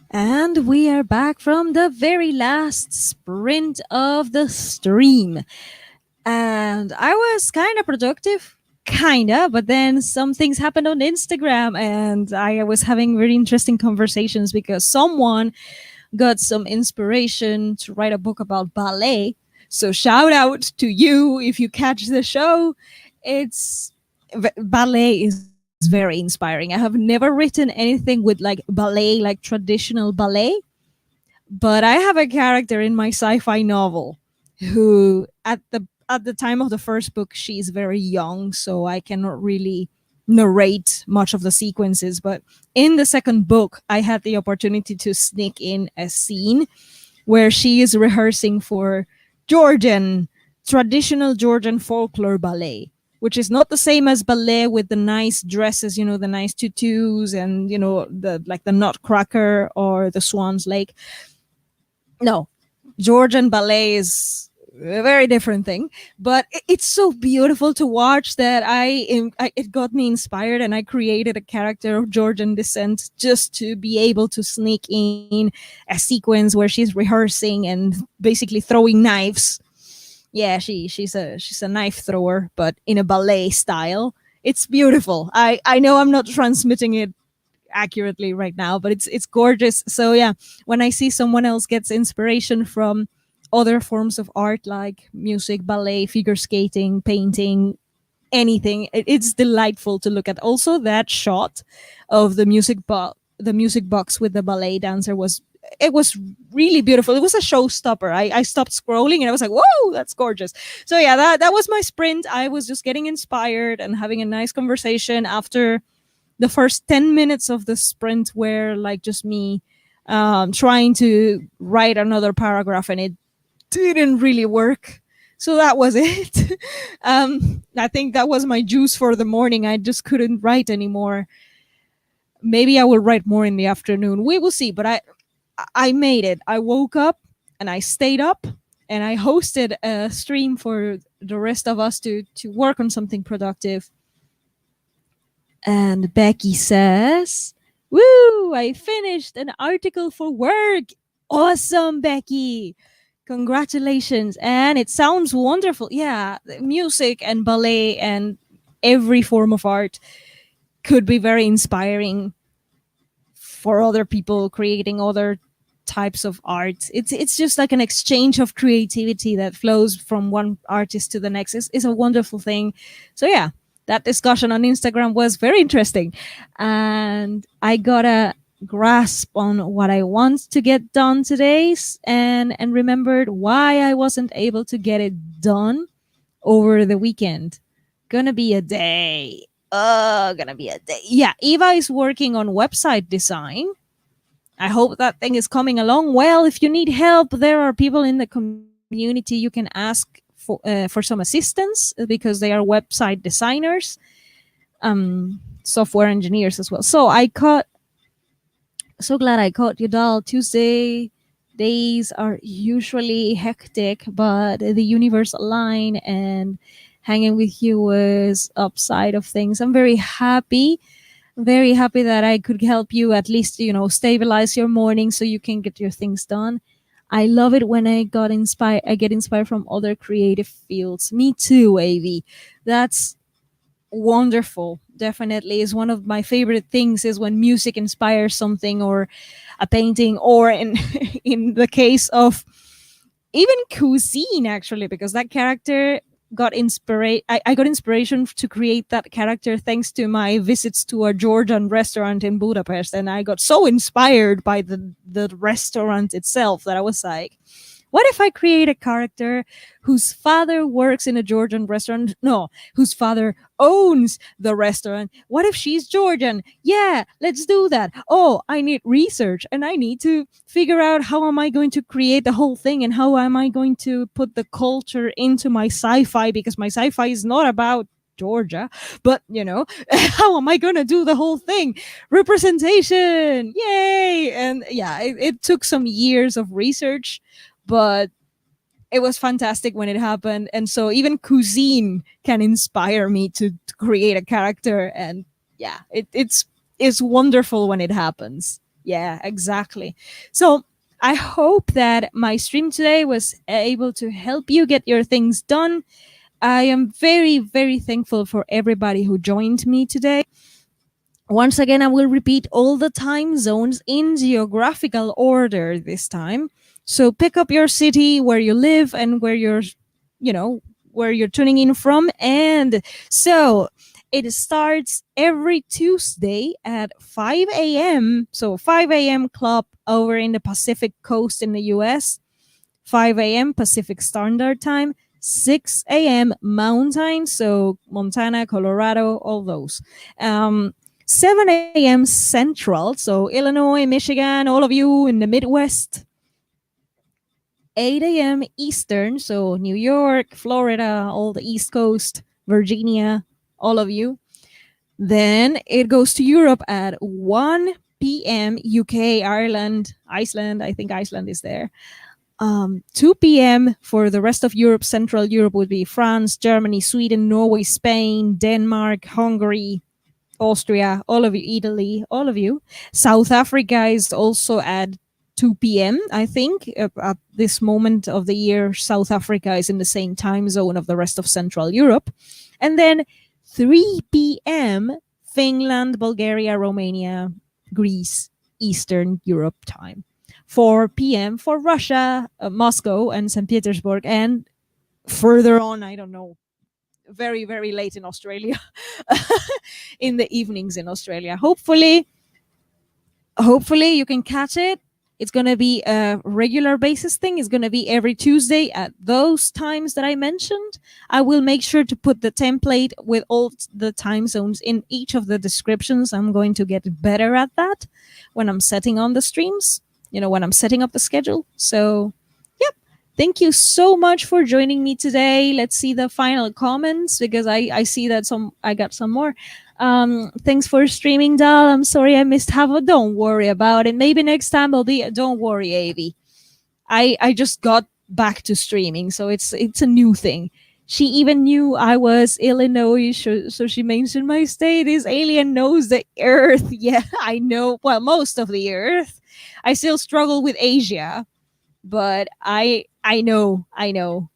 And we are back from the very last sprint of the stream. And I was kind of productive, kind of, but then some things happened on Instagram, and I was having very interesting conversations because someone got some inspiration to write a book about ballet. So, shout out to you if you catch the show. It's ballet is very inspiring. I have never written anything with like ballet, like traditional ballet, but I have a character in my sci-fi novel who at the time of the first book she's very young, so I cannot really narrate much of the sequences, but in the second book I had the opportunity to sneak in a scene where she is rehearsing for Georgian traditional Georgian folklore ballet, which is not the same as ballet with the nice dresses, the nice tutus and the like the Nutcracker or the Swan's Lake. No, Georgian ballet is a very different thing, but it's so beautiful to watch that it got me inspired, and I created a character of Georgian descent just to be able to sneak in a sequence where she's rehearsing and basically throwing knives. Yeah, she's a knife thrower, but in a ballet style. It's beautiful. I know I'm not transmitting it accurately right now, but it's gorgeous. So yeah, when I see someone else gets inspiration from other forms of art like music, ballet, figure skating, painting, anything, it's delightful to look at. Also, that shot of the music box with the ballet dancer was really beautiful. It was a showstopper. I stopped scrolling and I was like, whoa, that's gorgeous. So yeah, that was my sprint. I was just getting inspired and having a nice conversation after the first 10 minutes of the sprint were like just me trying to write another paragraph, and it didn't really work. So that was it. I think that was my juice for the morning. I just couldn't write anymore. Maybe I will write more in the afternoon. We will see. But I made it. I woke up and I stayed up and I hosted a stream for the rest of us to work on something productive. And Becky says, "Woo! I finished an article for work. Awesome, Becky. Congratulations." And it sounds wonderful. Yeah, music and ballet and every form of art could be very inspiring for other people creating other types of art. It's just like an exchange of creativity that flows from one artist to the next. Is a wonderful thing. So yeah, that discussion on Instagram was very interesting, and I got a grasp on what I want to get done today, and remembered why I wasn't able to get it done over the weekend. Gonna be a day. Gonna be a day. Yeah, Eva is working on website design. I hope that thing is coming along well. If you need help, there are people in the community you can ask for some assistance because they are website designers, software engineers as well. So glad I caught you, doll. Tuesday days are usually hectic, but the universe aligned and hanging with you was upside of things. I'm very happy that I could help you at least, stabilize your morning so you can get your things done. I love it when I get inspired from other creative fields. Me too, Avi. That's wonderful. Definitely is one of my favorite things is when music inspires something or a painting, or in in the case of even cuisine, actually, because that character got inspiration. I got inspiration to create that character thanks to my visits to a Georgian restaurant in Budapest, and I got so inspired by the restaurant itself that I was like, what if I create a character whose father works in a Georgian restaurant? No, whose father owns the restaurant. What if she's Georgian? Yeah, let's do that. Oh, I need research and I need to figure out how am I going to create the whole thing and how am I going to put the culture into my sci-fi, because my sci-fi is not about Georgia, but how am I going to do the whole thing? Representation. Yay. And yeah, it took some years of research, but it was fantastic when it happened. And so even cuisine can inspire me to create a character. And yeah, it's wonderful when it happens. Yeah, exactly. So I hope that my stream today was able to help you get your things done. I am very, very thankful for everybody who joined me today. Once again, I will repeat all the time zones in geographical order this time. So pick up your city where you live and you know, where you're tuning in from. And so it starts every Tuesday at 5 a.m. So 5 a.m. club over in the Pacific coast in the US, 5 a.m. Pacific Standard Time, 6 a.m. Mountain, so Montana, Colorado, all those. Um, 7 a.m. Central, so Illinois, Michigan, all of you in the Midwest. 8 a.m. Eastern, so New York, Florida, all the East Coast, Virginia, all of you. Then it goes to Europe at 1 p.m. UK, Ireland, Iceland. I think Iceland is there. 2 p.m. for the rest of Europe. Central Europe would be France, Germany, Sweden, Norway, Spain, Denmark, Hungary, Austria, all of you, Italy, all of you. South Africa is also at 2 p.m. I think at this moment of the year, South Africa is in the same time zone of the rest of Central Europe. And then 3 p.m. Finland, Bulgaria, Romania, Greece, Eastern Europe time. 4 p.m. for Russia, Moscow, and St. Petersburg, and further on, I don't know, very, very late in Australia, in the evenings in Australia. Hopefully you can catch it. It's going to be a regular basis thing. It's going to be every Tuesday at those times that I mentioned. I will make sure to put the template with all the time zones in each of the descriptions. I'm going to get better at that when I'm setting on the streams, when I'm setting up the schedule. So, yep. Thank you so much for joining me today. Let's see the final comments because I see that I got some more. Thanks for streaming, Dal. I'm sorry I missed Havo. Don't worry about it. Maybe next time I'll be. Don't worry, Avi. I just got back to streaming, so it's a new thing. She even knew I was Illinois, so she mentioned my state. This alien knows the Earth. Yeah, I know. Well, most of the Earth. I still struggle with Asia, but I know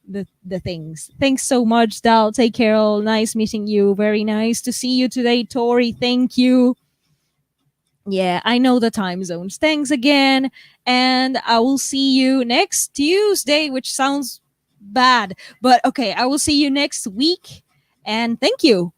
the things. Thanks so much, Dal. Take care. All nice meeting you. Very nice to see you today, Tori. Thank you. Yeah, I know the time zones. Thanks again, and I will see you next Tuesday, which sounds bad, but okay. I will see you next week, and thank you.